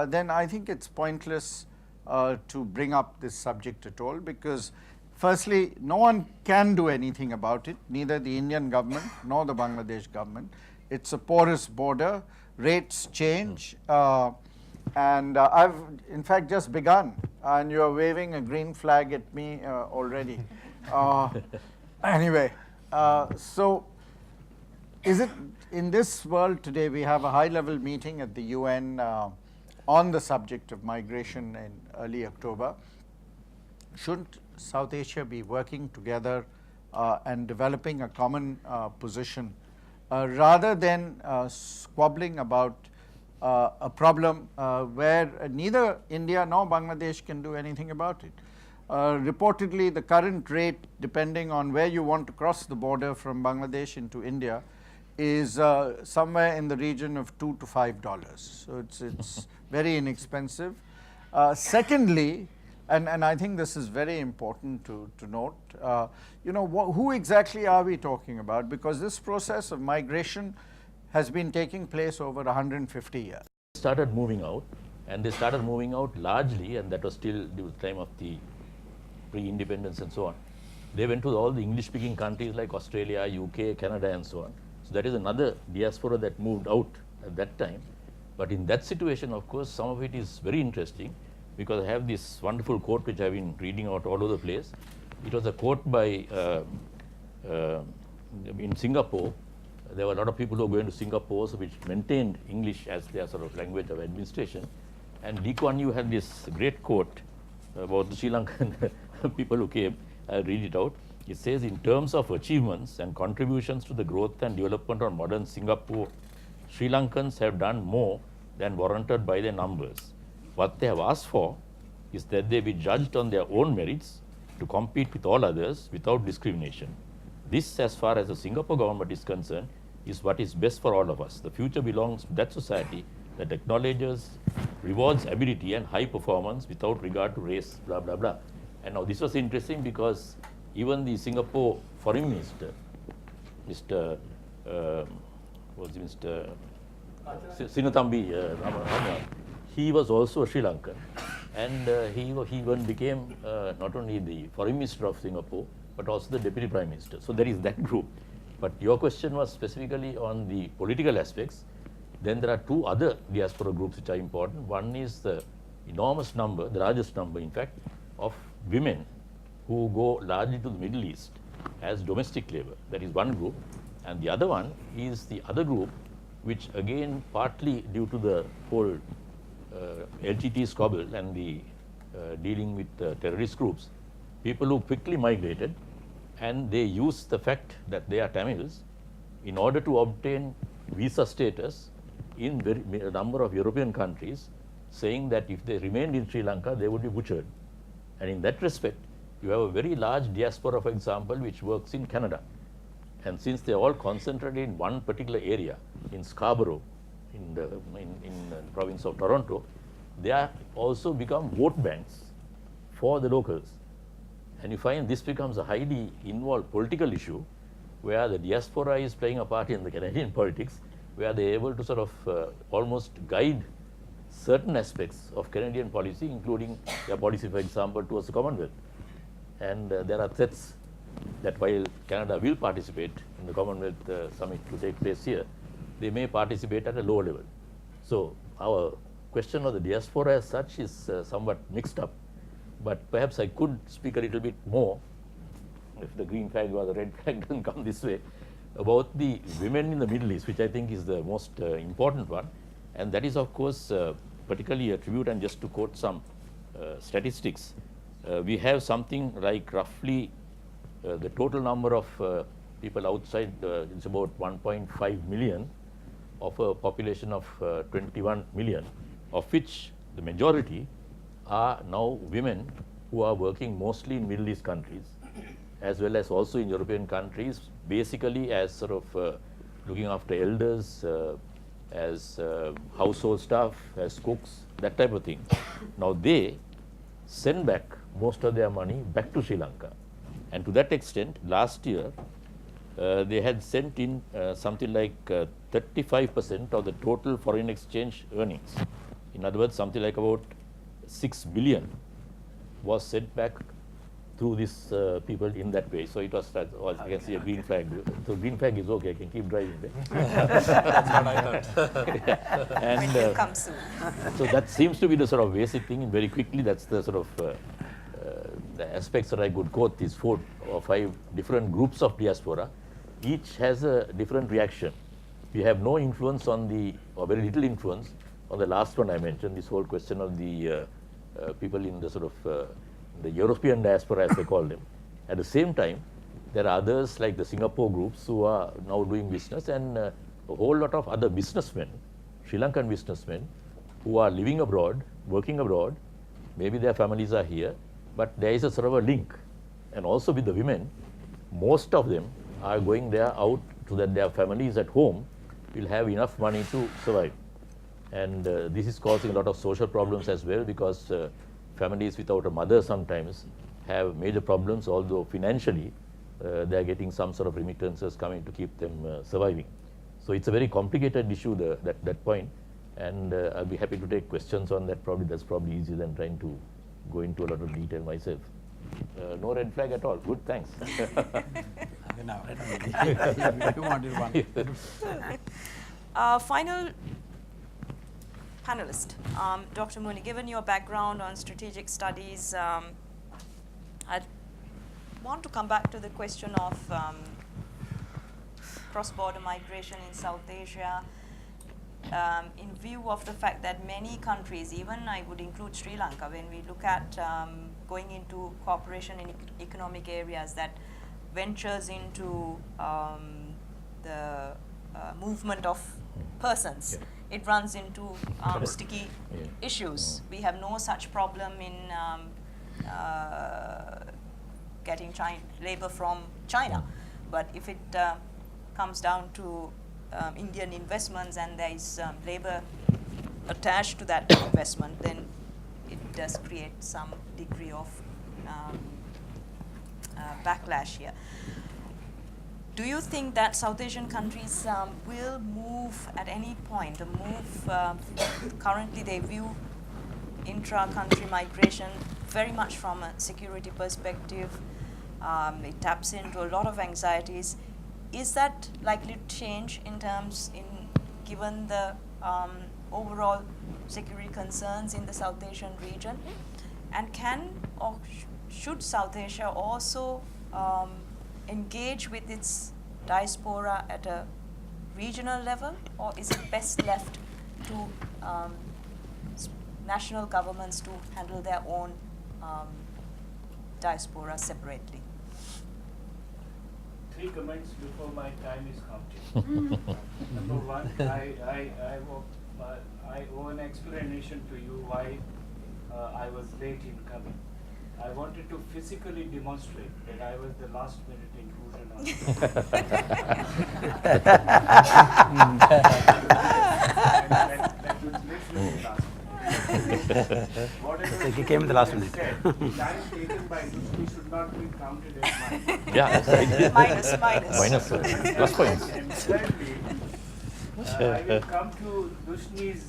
then I think it's pointless to bring up this subject at all, because firstly, no one can do anything about it, neither the Indian government nor the Bangladesh government. It's a porous border, rates change, and I've in fact just begun, and you're waving a green flag at me already. Anyway, so is it in this world today, we have a high-level meeting at the UN on the subject of migration in early October. Shouldn't South Asia be working together and developing a common position rather than squabbling about a problem where neither India nor Bangladesh can do anything about it? Reportedly, the current rate, depending on where you want to cross the border from Bangladesh into India, is somewhere in the region of $2 to $5. So it's very inexpensive. Secondly, and I think this is very important to note, who exactly are we talking about? Because this process of migration has been taking place over 150 years. Started moving out, and they started moving out largely, and that was still the time of the pre-independence and so on. They went to all the English-speaking countries like Australia, UK, Canada, and so on. So that is another diaspora that moved out at that time. But in that situation, of course, some of it is very interesting, because I have this wonderful quote which I've been reading out all over the place. It was a quote by, in Singapore, there were a lot of people who were going to Singapore, so which maintained English as their sort of language of administration. And Lee Kuan Yew had this great quote about the Sri Lankan people who came. I'll read it out. It says, in terms of achievements and contributions to the growth and development of modern Singapore, Sri Lankans have done more than warranted by their numbers. What they have asked for is that they be judged on their own merits to compete with all others without discrimination. This, as far as the Singapore government is concerned, is what is best for all of us. The future belongs to that society that acknowledges, rewards ability and high performance without regard to race, blah, blah, blah. And now this was interesting because even the Singapore foreign minister, Mr. Sinnathamby Ramanan, he was also a Sri Lankan, and he even became not only the foreign minister of Singapore, but also the deputy prime minister. So there is that group. But your question was specifically on the political aspects. Then there are two other diaspora groups which are important. One is the enormous number, the largest number in fact, of women who go largely to the Middle East as domestic labor. That is one group. And the other one is the other group, which again partly due to the whole LTT squabble and the dealing with terrorist groups, people who quickly migrated, and they use the fact that they are Tamils in order to obtain visa status in a number of European countries, saying that if they remained in Sri Lanka, they would be butchered. And in that respect, you have a very large diaspora, for example, which works in Canada. And since they are all concentrated in one particular area, in Scarborough, in the province of Toronto, they are also become vote banks for the locals. And you find this becomes a highly involved political issue, where the diaspora is playing a part in the Canadian politics, where they are able to sort of almost guide certain aspects of Canadian policy, including their policy, for example, towards the Commonwealth. And there are threats that while Canada will participate in the Commonwealth summit to take place here, they may participate at a lower level. So our question of the diaspora as such is somewhat mixed up, but perhaps I could speak a little bit more, if the green flag or the red flag doesn't come this way, about the women in the Middle East, which I think is the most important one. And that is, of course, particularly a tribute, and just to quote some statistics, we have something like roughly the total number of people outside is about 1.5 million of a population of 21 million, of which the majority are now women who are working mostly in Middle East countries, as well as also in European countries, basically as sort of looking after elders, as household staff, as cooks, that type of thing. Now they send back most of their money back to Sri Lanka. And to that extent, last year, they had sent in something like 35% of the total foreign exchange earnings. In other words, something like about 6 billion was sent back through these people in that way. So it was, as I can see, a green flag. So green flag is okay, I can keep driving there. That's what I thought. And When you come soon. so that seems to be the sort of basic thing. And very quickly, that's the sort of the aspects that I could quote, these 4 or 5 different groups of diaspora. Each has a different reaction. We have no influence on the, or very little influence on the last one I mentioned, this whole question of the people in the sort of the European diaspora, as they call them. At the same time, there are others like the Singapore groups who are now doing business, and a whole lot of other businessmen, Sri Lankan businessmen, who are living abroad, working abroad. Maybe their families are here, but there is a sort of a link. And also with the women, most of them are going there out so that their families at home will have enough money to survive. And this is causing a lot of social problems as well, because families without a mother sometimes have major problems, although financially they are getting some sort of remittances coming to keep them surviving. So it's a very complicated issue, that point, and I'll be happy to take questions on that. Probably that's probably easier than trying to go into a lot of detail myself. No red flag at all. Good, thanks. Final panelist, Dr. Muni, given your background on strategic studies, I want to come back to the question of cross-border migration in South Asia, in view of the fact that many countries, even I would include Sri Lanka, when we look at going into cooperation in economic areas, that ventures into the movement of persons. Yeah. It runs into sticky issues. We have no such problem in getting labor from China. But if it comes down to Indian investments and there is labor attached to that investment, then it does create some degree of backlash here. Do you think that South Asian countries will move at any point, currently they view intra-country migration very much from a security perspective. It taps into a lot of anxieties. Is that likely to change given the overall security concerns in the South Asian region? And should South Asia also engage with its diaspora at a regional level, or is it best left to national governments to handle their own diaspora separately? 3 comments before my time is counted. Number 1, I owe an explanation to you why I was late in coming. I wanted to physically demonstrate that I was the last minute intrusion on that was literally last minute. Whatever He came in the last minute. said, the time taken by Dushni should not be counted as mine. Yeah, that's right. Minus. Plus points. And thirdly, I will come to Dushni's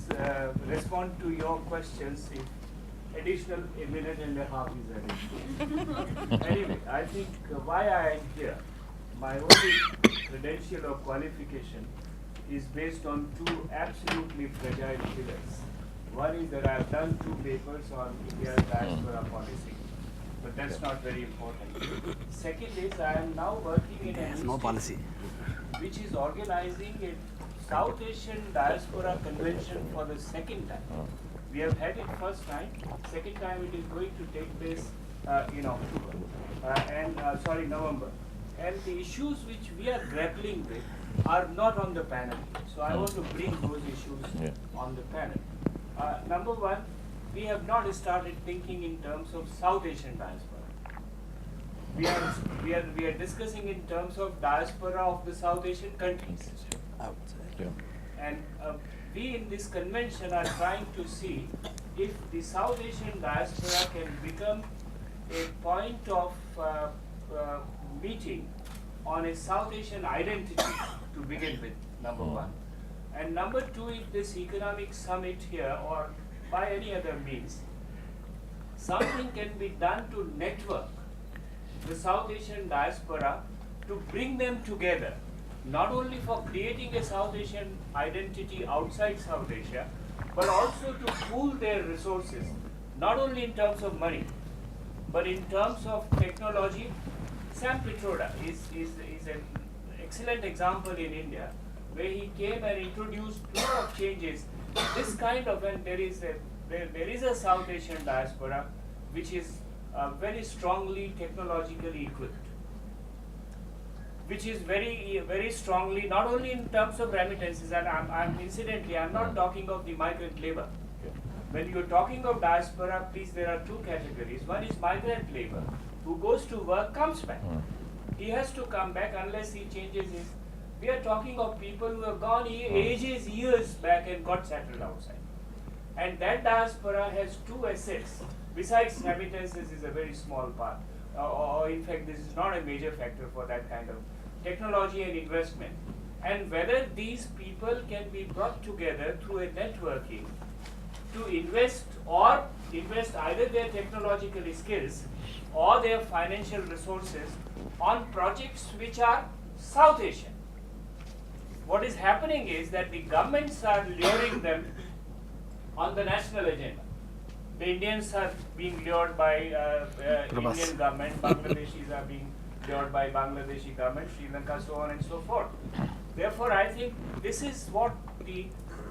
respond to your questions if additional a minute and a half is added. Anyway, I think why I am here, my only credential or qualification is based on 2 absolutely fragile pillars. One is that I have done 2 papers on India's diaspora policy, but that's not very important. Second is I am now working in an No policy. which is organizing a South Asian Diaspora Convention for the second time. We have had it first time, second time it is going to take place in October, November. And the issues which we are grappling with are not on the panel. So I want to bring those issues on the panel. Number one, we have not started thinking in terms of South Asian diaspora. We are discussing in terms of diaspora of the South Asian countries. And we in this convention are trying to see if the South Asian diaspora can become a point of meeting on a South Asian identity to begin with, number one. And number two, if this economic summit here or by any other means, something can be done to network the South Asian diaspora to bring them together, not only for creating a South Asian identity outside South Asia, but also to pool their resources, not only in terms of money, but in terms of technology. Sam Pitroda is an excellent example in India, where he came and introduced a lot of changes. This kind of, and there is a South Asian diaspora which is very strongly technologically equipped, which is very strongly, not only in terms of remittances, and I'm not talking of the migrant labor. When you're talking of diaspora, please, there are two categories. One is migrant labor, who goes to work, comes back. He has to come back unless he changes his. We are talking of people who have gone ages, years back and got settled outside. And that diaspora has two assets. Besides remittances is a very small part. Or in fact, this is not a major factor for that kind of technology and investment. And whether these people can be brought together through a networking to invest either their technological skills or their financial resources on projects which are South Asian. What is happening is that the governments are luring them on the national agenda. The Indians are being lured by Indian government, Bangladeshis are being lured by Bangladeshi government, Sri Lanka, so on and so forth. Therefore, I think this is what the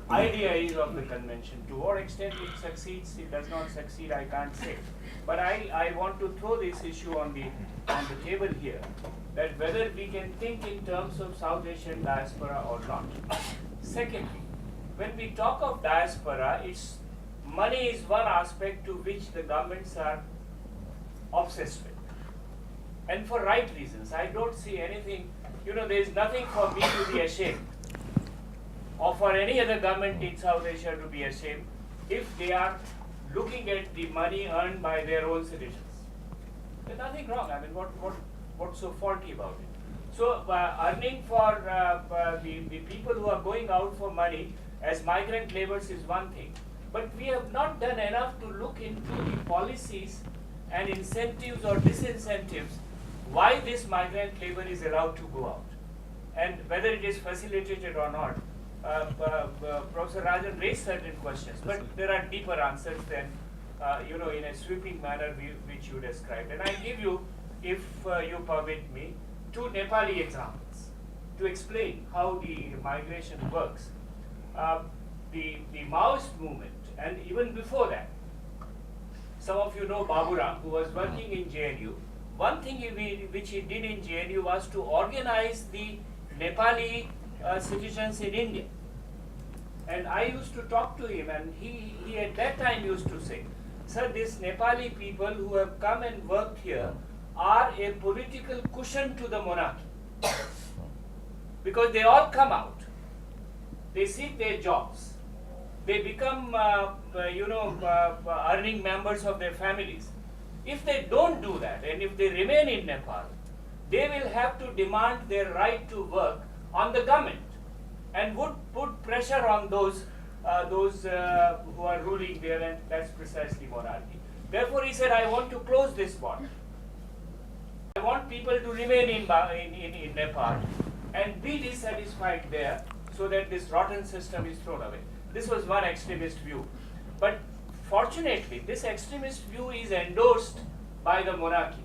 idea is of the convention. To what extent it succeeds, it does not succeed, I can't say. But I want to throw this issue on the table here, that whether we can think in terms of South Asian diaspora or not. Secondly, when we talk of diaspora, money is one aspect to which the governments are obsessed with. And for right reasons. I don't see anything, there is nothing for me to be ashamed, or for any other government in South Asia to be ashamed, if they are looking at the money earned by their own citizens. There's nothing wrong. I mean, what's so faulty about it? So earning for the people who are going out for money as migrant laborers is one thing, but we have not done enough to look into the policies and incentives or disincentives why this migrant labor is allowed to go out, and whether it is facilitated or not. Professor Rajan raised certain questions, but there are deeper answers than, in a sweeping manner which you described. And I give you, if you permit me, two Nepali examples to explain how the migration works. The Maoist movement, and even before that, some of you know Baburam, who was working in JNU. One thing which he did in JNU was to organize the Nepali citizens in India. And I used to talk to him, and he at that time used to say, sir, these Nepali people who have come and worked here are a political cushion to the monarchy. Because they all come out, they seek their jobs, they become earning members of their families. If they don't do that, and if they remain in Nepal, they will have to demand their right to work on the government, and would put pressure on those who are ruling there, and that's precisely monarchy. Therefore, he said, I want to close this border. I want people to remain in Nepal and be dissatisfied there, so that this rotten system is thrown away. This was one extremist view. But fortunately, this extremist view is endorsed by the monarchy.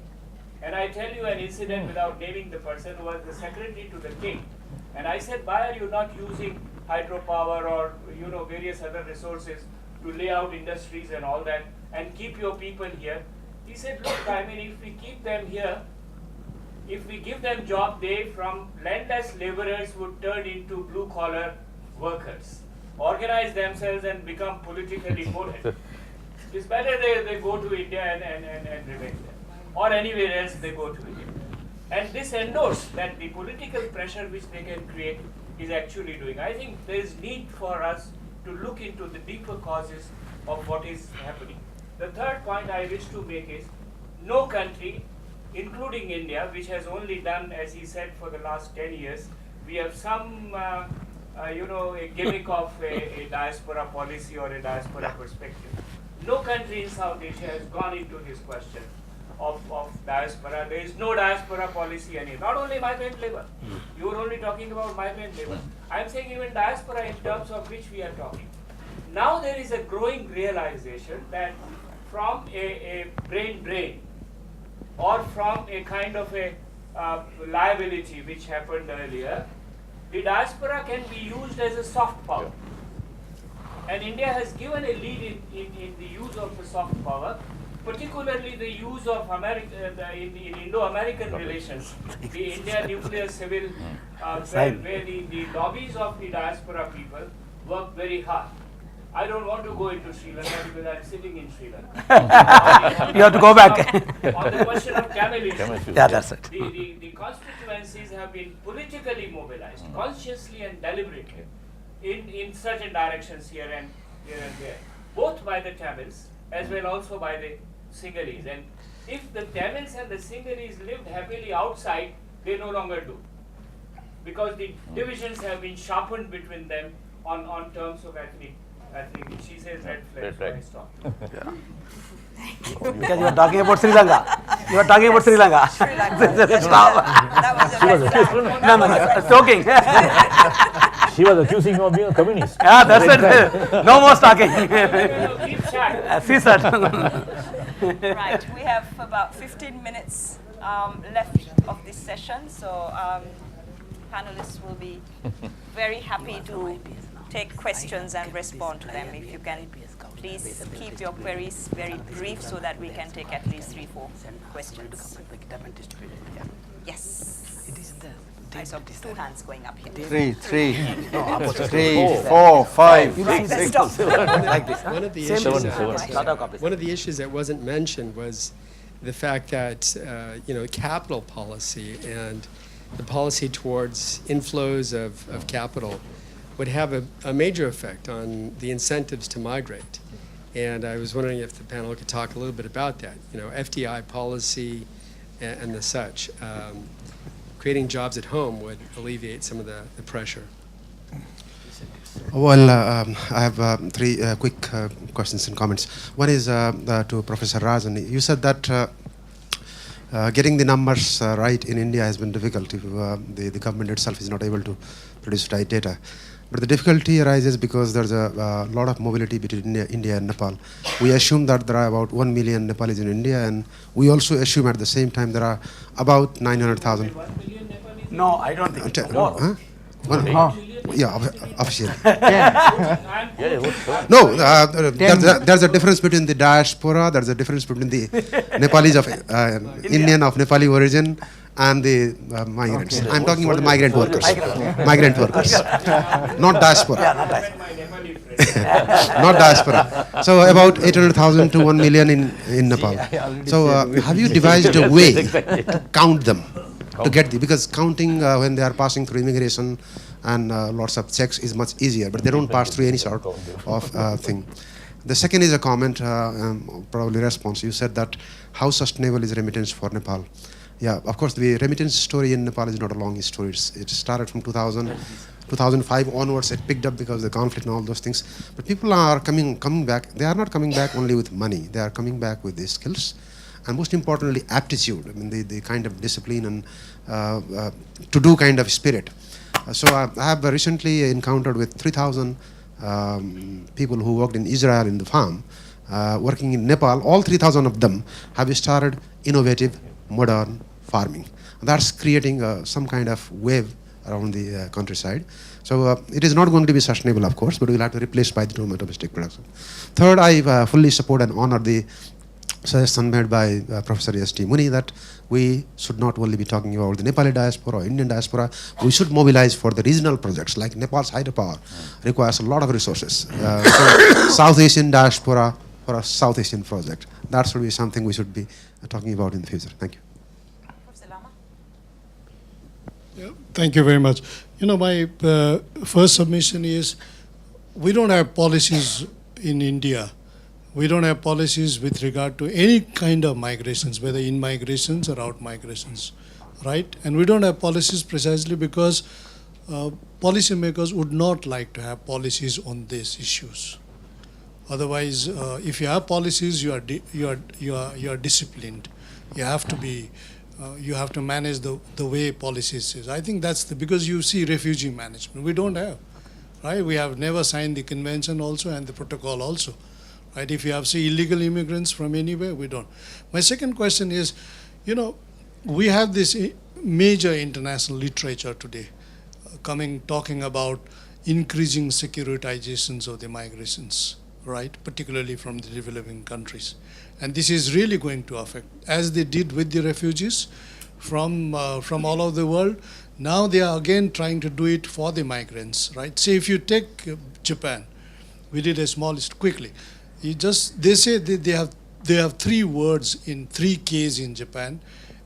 And I tell you an incident without naming the person, who was the secretary to the king. And I said, why are you not using hydropower or various other resources to lay out industries and all that and keep your people here? He said, look, I mean, if we keep them here, if we give them job, they from landless laborers would turn into blue-collar workers, organize themselves and become politically moral. It's better they go to India and remain there, or anywhere else they go to India. And this endorsed that the political pressure which they can create is actually doing. I think there is need for us to look into the deeper causes of what is happening. The third point I wish to make is, no country, including India, which has only done, as he said, for the last 10 years, we have some, a gimmick of a diaspora policy or a diaspora perspective. No country in South Asia has gone into this question of diaspora. There is no diaspora policy anymore. Not only migrant labor. You were only talking about migrant labor. I am saying even diaspora in terms of which we are talking. Now there is a growing realization that from a brain drain or from a kind of a liability which happened earlier, the diaspora can be used as a soft power. And India has given a lead in the use of the soft power, particularly the use of in Indo-American relations, the India nuclear civil, where the lobbies of the diaspora people work very hard. I don't want to go into Sri Lanka because I'm sitting in Sri Lanka. You have to go back. On the question of Tamil issues, Yeah, that's it. the constituencies have been politically mobilized, consciously and deliberately, in certain directions here and there, both by the Tamils as well also by the Sinhalese. And if the Tamils and the Sinhalese lived happily outside, they no longer do, because the divisions have been sharpened between them on terms of ethnic. She says red flags. Red Stop. Because you are talking about Sri Lanka. You are talking about Sri Lanka. Sri Lanka. That was a red flag. No, it's joking. She was accusing you of being a communist. Yeah, that's it. No more talking. Keep shy. See, sir. Right, we have about 15 minutes left of this session, so panelists will be very happy to take questions and respond to them. If you can please keep your queries very brief so that we can take at least 3-4 questions. Yes. I saw 2 hands going up here. 3, 4, 5, 6. Stop. Like this. One of the issues that wasn't mentioned was the fact that capital policy and the policy towards inflows of capital would have a major effect on the incentives to migrate. And I was wondering if the panel could talk a little bit about that. FDI policy and the such. Creating jobs at home would alleviate some of the pressure. Well, I have 3 quick questions and comments. One is to Professor Rajan. You said that getting the numbers right in India has been difficult if the government itself is not able to produce right data. But the difficulty arises because there's a lot of mobility between India and Nepal. We assume that there are about 1 million Nepalis in India, and we also assume at the same time there are about 900,000. No, I don't think so. Huh? Yeah, officially. Yeah. No, there's a difference between the diaspora, there's a difference between the Nepalis of Indian of Nepali origin and the migrants. I'm talking about the migrant workers. Migrant workers. Not diaspora. Not diaspora. So about 800,000 to 1 million in Nepal. So have you devised a way to count them? To get because counting when they are passing through immigration and lots of checks is much easier, but they don't pass through any sort of thing. The second is a comment, probably response. You said that how sustainable is remittance for Nepal? Yeah, of course, the remittance story in Nepal is not a long story. It started from 2005 onwards. It picked up because of the conflict and all those things. But people are coming back. They are not coming back only with money. They are coming back with the skills. And most importantly, aptitude. I mean, the kind of discipline and to-do kind of spirit. So I have recently encountered with 3,000 people who worked in Israel in the farm, working in Nepal. All 3,000 of them have started innovative, modern farming. That's creating some kind of wave around the countryside. So it is not going to be sustainable, of course, but we will have to replace by the domestic production. Third, I fully support and honor the suggestion made by Professor S.T. Muni that we should not only be talking about the Nepali diaspora or Indian diaspora, we should mobilize for the regional projects like Nepal's hydropower requires a lot of resources. So South Asian diaspora for a South Asian project. That should be something we should be talking about in the future. Thank you. Professor Lama? Yeah, thank you very much. You know, my first submission is we don't have policies in India. We don't have policies with regard to any kind of migrations, whether in migrations or out migrations, right? And we don't have policies precisely because policymakers would not like to have policies on these issues. Otherwise, if you have policies, you are disciplined. You have to be, you have to manage the way policies is. I think that's because you see refugee management. We don't have, right? We have never signed the convention also and the protocol also. Right? If you have, say, illegal immigrants from anywhere, we don't. My second question is, you know, we have this major international literature today talking about increasing securitizations of the migrations, right, particularly from the developing countries. And this is really going to affect, as they did with the refugees from all over the world, now they are again trying to do it for the migrants, right? Say if you take Japan, we did a small list quickly. They say they have 3 words in 3 Ks in Japan,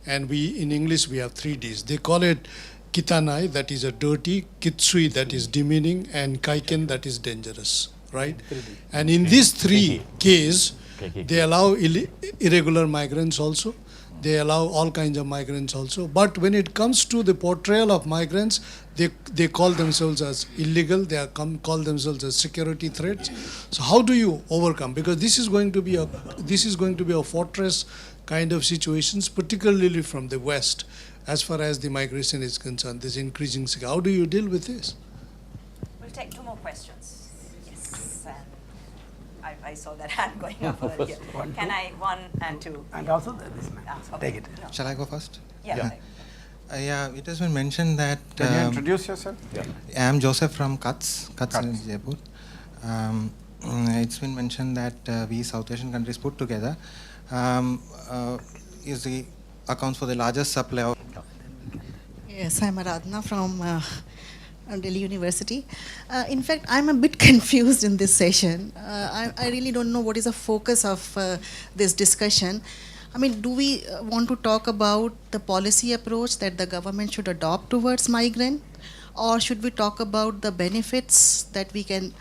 and in English we have 3 Ds. They call it kitanai, that is a dirty, kitsui, that is demeaning, and kaiken, that is dangerous, right? And in these 3 Ks, they allow irregular migrants also. They allow all kinds of migrants also. But when it comes to the portrayal of migrants, they call themselves as illegal. They call themselves as security threats. So how do you overcome? Because this is going to be a fortress kind of situations, particularly from the West, as far as the migration is concerned. This increasing security. How do you deal with this? We'll take 2 more questions. Yes, and I saw that hand going up earlier. Can I 1 and 2? And also this man. Okay. Take it. No. Shall I go first? Yeah. Yeah, it has been mentioned that... Can you introduce yourself? Yeah. I am Joseph from Kutch in Jaipur. It's been mentioned that we South Asian countries put together accounts for the largest supply of... Yes, I'm Aradhana from Delhi University. In fact, I'm a bit confused in this session. I really don't know what is the focus of this discussion. I mean, do we want to talk about the policy approach that the government should adopt towards migrant? Or should we talk about the benefits that we can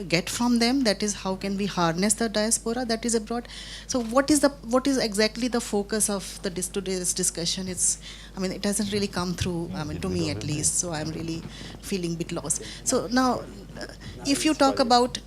get from them? That is, how can we harness the diaspora that is abroad? So what is exactly the focus of today's discussion? It hasn't really come through, to me at least, so I'm really feeling a bit lost. So now, if you talk about...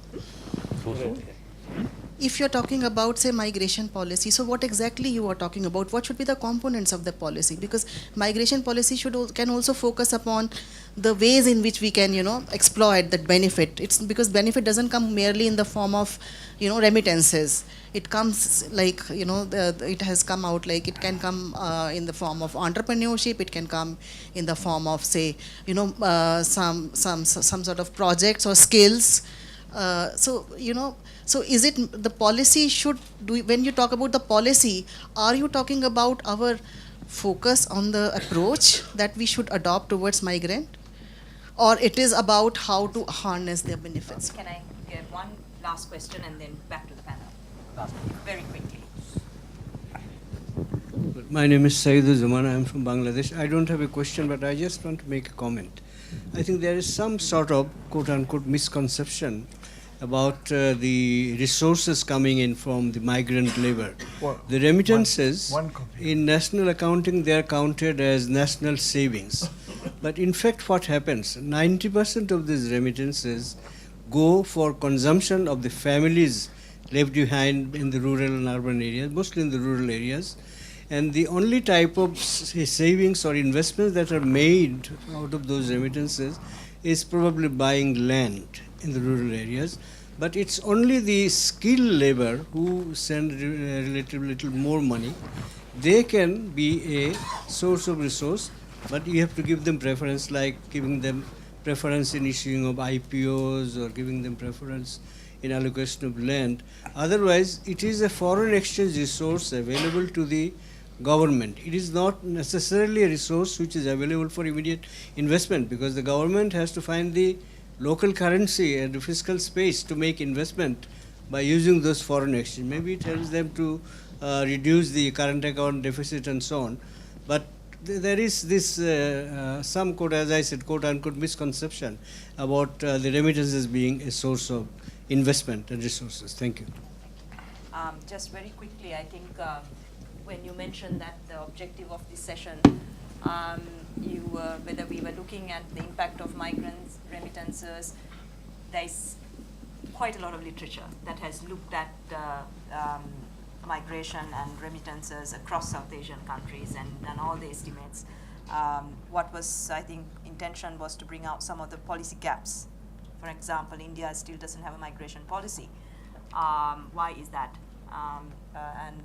If you're talking about, say, migration policy, so what exactly you are talking about? What should be the components of the policy? Because migration policy can also focus upon the ways in which we can, exploit that benefit. It's because benefit doesn't come merely in the form of, remittances. It comes like, it has come out like it can come in the form of entrepreneurship. It can come in the form of, say, some sort of projects or skills. So is it the policy when you talk about the policy, are you talking about our focus on the approach that we should adopt towards migrant? Or it is about how to harness their benefits? Can I get 1 last question and then back to the panel? Very quickly. My name is Saeed Zaman. I am from Bangladesh. I don't have a question, but I just want to make a comment. I think there is some sort of quote-unquote misconception about the resources coming in from the migrant labor. The remittances, in national accounting, they are counted as national savings. But in fact, what happens, 90% of these remittances go for consumption of the families left behind in the rural and urban areas, mostly in the rural areas. And the only type of savings or investments that are made out of those remittances is probably buying land in the rural areas, but it's only the skilled labor who send relatively little more money. They can be a source of resource but you have to give them preference, like giving them preference in issuing of IPOs or giving them preference in allocation of land. Otherwise, it is a foreign exchange resource available to the government. It is not necessarily a resource which is available for immediate investment, because the government has to find the local currency and the fiscal space to make investment by using those foreign exchange. Maybe it helps them to reduce the current account deficit and so on. But there is this some, quote, as I said, quote unquote misconception about the remittances being a source of investment and resources. Thank you. Just very quickly, I think when you mentioned that the objective of this session, whether we were looking at the impact of migrants, remittances, there is quite a lot of literature that has looked at migration and remittances across South Asian countries and done all the estimates. What was, I think, intention was to bring out some of the policy gaps. For example, India still doesn't have a migration policy. Why is that? And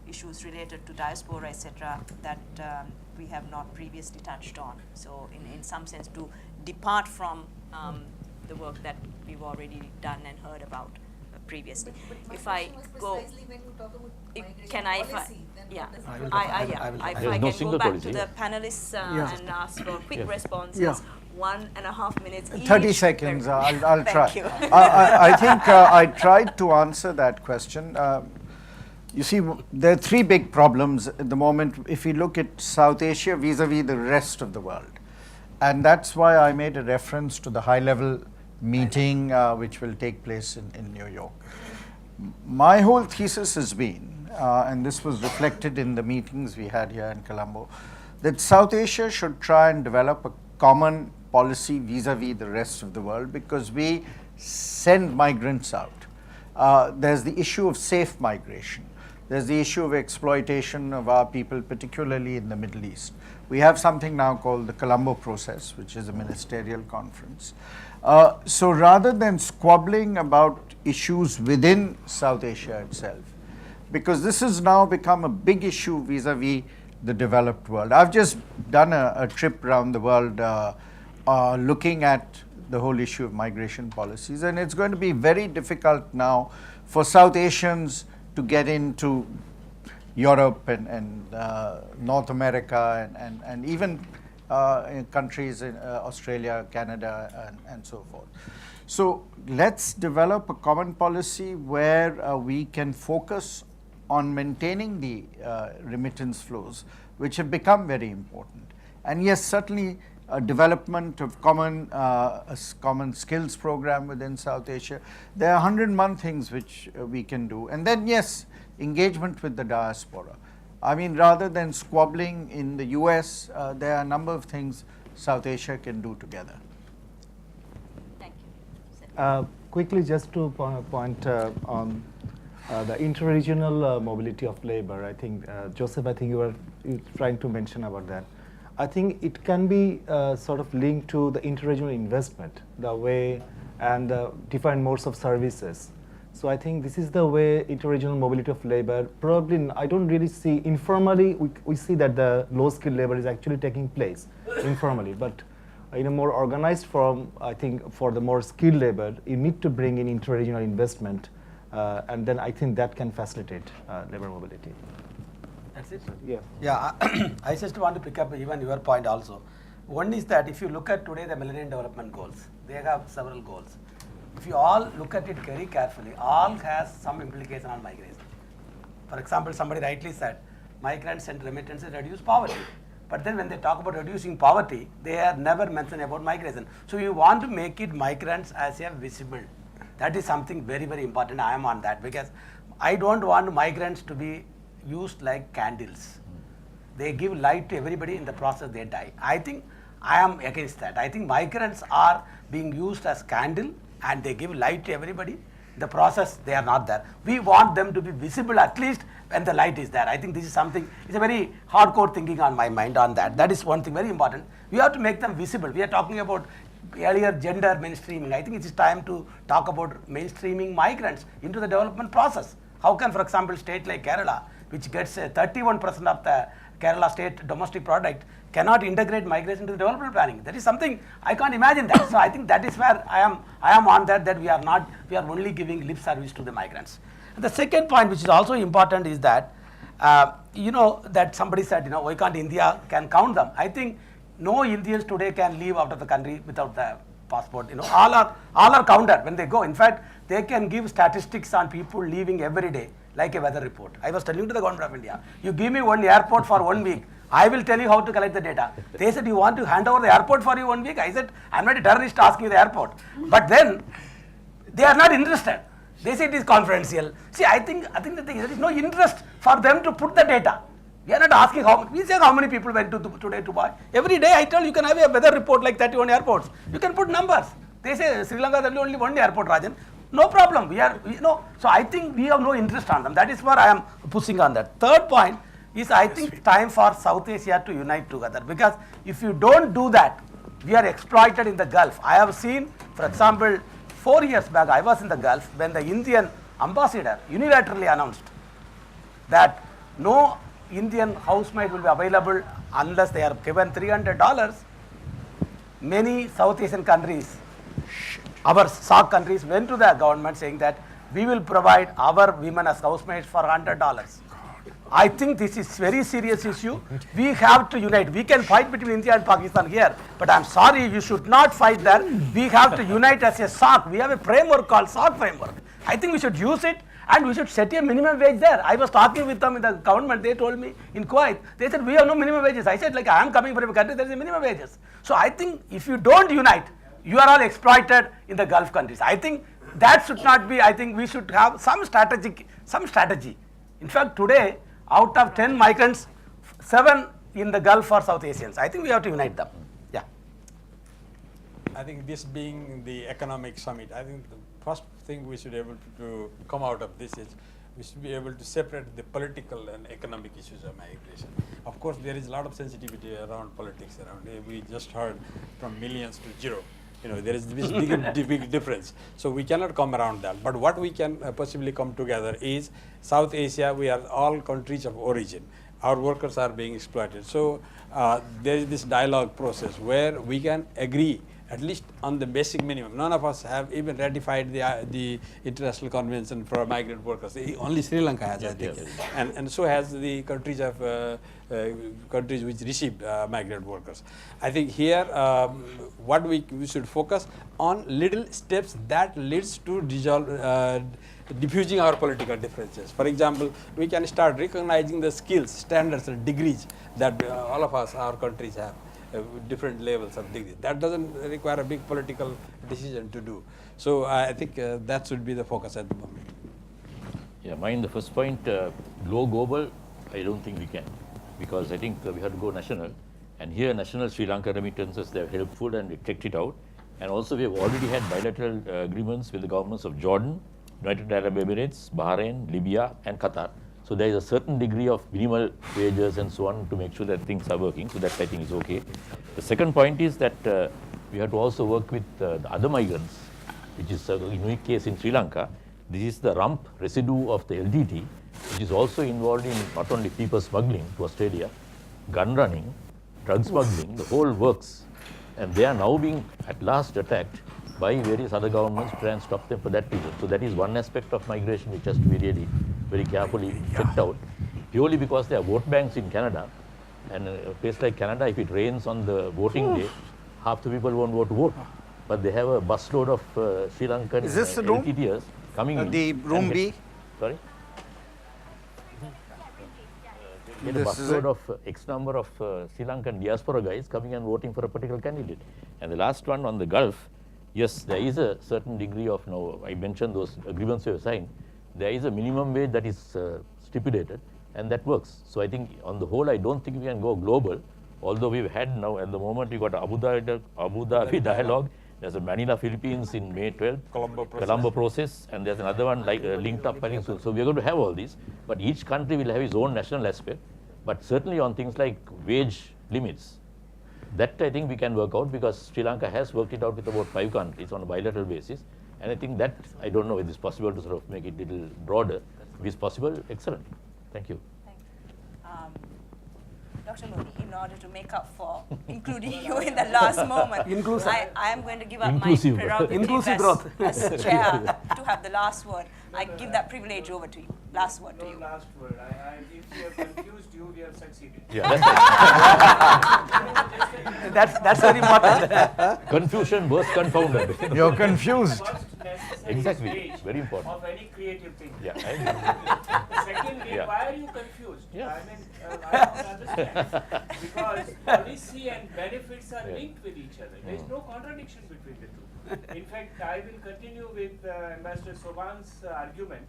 issues related to diaspora, etc., that we have not previously touched on. So in some sense, to depart from the work that we've already done and heard about previously. But if I go, when you talk about can I, if policy, I can go back to the panelists and ask for quick responses. Yeah. 1.5 minutes each. 30 seconds, I'll try. Thank you. I think I tried to answer that question. You see, there are three big problems at the moment if you look at South Asia vis-a-vis the rest of the world. And that's why I made a reference to the high-level meeting which will take place in New York. My whole thesis has been, and this was reflected in the meetings we had here in Colombo, that South Asia should try and develop a common policy vis-a-vis the rest of the world, because we send migrants out. There's the issue of safe migration. There's the issue of exploitation of our people, particularly in the Middle East. We have something now called the Colombo process, which is a ministerial conference. So rather than squabbling about issues within South Asia itself, because this has now become a big issue vis-a-vis the developed world. I've just done a trip around the world looking at the whole issue of migration policies, and it's going to be very difficult now for South Asians to get into Europe and North America and even in countries in Australia, Canada, and so forth. So let's develop a common policy where we can focus on maintaining the remittance flows, which have become very important. And yes, certainly development of common skills program within South Asia. There are 101 things which we can do. And then yes, engagement with the diaspora. I mean, rather than squabbling in the US, there are a number of things South Asia can do together. Thank you. Quickly, just to point on the interregional mobility of labor, I think, Joseph, I think you were trying to mention about that. I think it can be sort of linked to the interregional investment, the way and the different modes of services. So I think this is the way interregional mobility of labor, probably I don't really see informally, we see that the low skilled labor is actually taking place informally, but in a more organized form, I think for the more skilled labor, you need to bring in interregional investment, and then I think that can facilitate labor mobility. That's it? Yeah. Yeah, I just want to pick up even your point also. One is that if you look at today the Millennium Development Goals, they have several goals. If you all look at it very carefully, all has some implication on migration. For example, somebody rightly said, migrants and remittances reduce poverty. But then when they talk about reducing poverty, they are never mentioned about migration. So you want to make it migrants as a visible. That is something very, very important. I am on that, because I don't want migrants to be used like candles. They give light to everybody, in the process they die. I think I am against that. I think migrants are being used as candle and they give light to everybody. In the process they are not there. We want them to be visible at least when the light is there. I think this is something, it's a very hardcore thinking on my mind on that. That is one thing very important. We have to make them visible. We are talking about earlier gender mainstreaming. I think it is time to talk about mainstreaming migrants into the development process. How can, for example, state like Kerala, which gets 31% of the Kerala state domestic product, cannot integrate migration into the development planning. That is something I can't imagine that. So I think that is where I am on that we are only giving lip service to the migrants. And the second point, which is also important, is that that somebody said, why can't India can count them? I think no Indians today can leave out of the country without the passport. All are counted when they go. In fact, they can give statistics on people leaving every day, like a weather report. I was telling to the government of India, you give me one airport for 1 week, I will tell you how to collect the data. They said, you want to hand over the airport for you 1 week? I said, I'm not a terrorist asking you the airport. But then they are not interested. They say it is confidential. See, I think that there is no interest for them to put the data. We are not asking we say how many people went today to buy. Every day I tell you can have a weather report like 31 airports. You can put numbers. They say Sri Lanka there is only one airport, Rajan. No problem. So I think we have no interest on them. That is where I am pushing on that. Third point is I think it's time for South Asia to unite together, because if you don't do that, we are exploited in the Gulf. I have seen, for example, 4 years back I was in the Gulf when the Indian ambassador unilaterally announced that no Indian housemaid will be available unless they are given $300. Many South Asian countries, our SAARC countries, went to the government saying that we will provide our women as housemaids for $100. I think this is very serious issue. We have to unite. We can fight between India and Pakistan here, but I'm sorry, you should not fight there. We have to unite as a SAARC. We have a framework called SAARC framework. I think we should use it, and we should set a minimum wage there. I was talking with them in the government. They told me in Kuwait, they said we have no minimum wages. I said, like, I am coming from a country, there is a minimum wages. So I think if you don't unite, you are all exploited in the Gulf countries. I think that should not be. I think we should have some strategy. In fact, today, out of 10 migrants, 7 in the Gulf are South Asians. I think we have to unite them. Yeah. I think this being the economic summit, I think the first thing we should be able to come out of this is we should be able to separate the political and economic issues of migration. Of course, there is a lot of sensitivity around politics around. We just heard from millions to zero. There is this big difference. So we cannot come around that. But what we can possibly come together is South Asia, we are all countries of origin. Our workers are being exploited. So there is this dialogue process where we can agree at least on the basic minimum. None of us have even ratified the International Convention for Migrant Workers. Only Sri Lanka has, I think. And so has the countries which receive migrant workers. I think here what we should focus on little steps that leads to diffusing our political differences. For example, we can start recognizing the skills, standards and degrees that all of us, our countries have. Different levels of degree. That doesn't require a big political decision to do. So I think that should be the focus at the moment. Yeah, mine, the first point, go global, I don't think we can, because I think we have to go national. And here, national Sri Lanka remittances, they're helpful and we checked it out. And also, we have already had bilateral agreements with the governments of Jordan, United Arab Emirates, Bahrain, Libya, and Qatar. So there is a certain degree of minimal wages and so on to make sure that things are working. So that I think is okay. The second point is that we have to also work with the other migrants, which is a unique case in Sri Lanka. This is the rump residue of the LTT, which is also involved in not only people smuggling to Australia, gun running, drug smuggling, the whole works. And they are now being at last attacked by various other governments to try and stop them for that reason. So that is one aspect of migration which has to be really very carefully checked out, purely because there are vote banks in Canada, and a place like Canada, if it rains on the voting day, half the people won't vote. But they have a busload of Sri Lankan LTTers coming in. The room B? Sorry? They get a busload of X number of Sri Lankan diaspora guys coming and voting for a particular candidate. And the last one on the Gulf, yes, there is a certain degree of, I mentioned those agreements we have signed, there is a minimum wage that is stipulated, and that works. So I think on the whole, I don't think we can go global, although we've had now, at the moment, we got Abu Dhabi dialogue, there's a Manila, Philippines in May 12th, Colombo process, and there's another one like linked up. So we're going to have all these, but each country will have its own national aspect, but certainly on things like wage limits, that I think we can work out, because Sri Lanka has worked it out with about 5 countries on a bilateral basis. And I think that, I don't know if it's possible to sort of make it a little broader. If it's possible, excellent. Thank you. Dr. Lodi, in order to make up for including you in the last moment. Inclusive. I am going to give up Inclusive. my prerogative Inclusive growth. as chair to have the last word. I give that privilege over to you. Last word to No you. last word. If we have confused you, we have succeeded. Yeah, That's very important. confusion was confounded. You're confused. First necessary Exactly. stage Very important. of any creative thing. Yeah, I agree. Secondly, Yeah. why are you confused? Yeah. I mean, I don't understand. Because policy and benefits are linked with each other. There is no contradiction between the two. In fact, I will continue with Ambassador Sobhan's argument.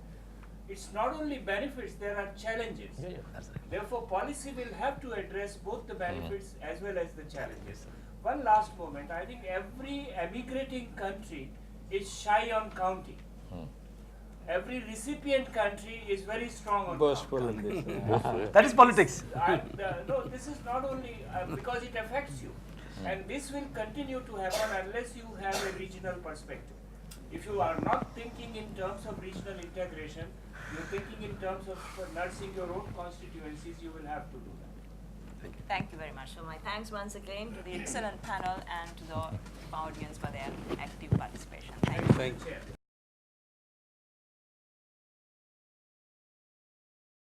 It's not only benefits, there are challenges. Yeah, yeah, that's right. Therefore, policy will have to address both the benefits as well as the challenges. One last moment, I think every emigrating country is shy on counting. Every recipient country is very strong on Boastful counting. in this. Boastful, yeah. That is politics. And, no, this is not only because it affects you. And this will continue to happen unless you have a regional perspective. If you are not thinking in terms of regional integration, you're thinking in terms of nursing your own constituencies, you will have to do that. Thank you very much. So my thanks once again to the excellent panel and to the audience for their active participation. Thank you. Thank you.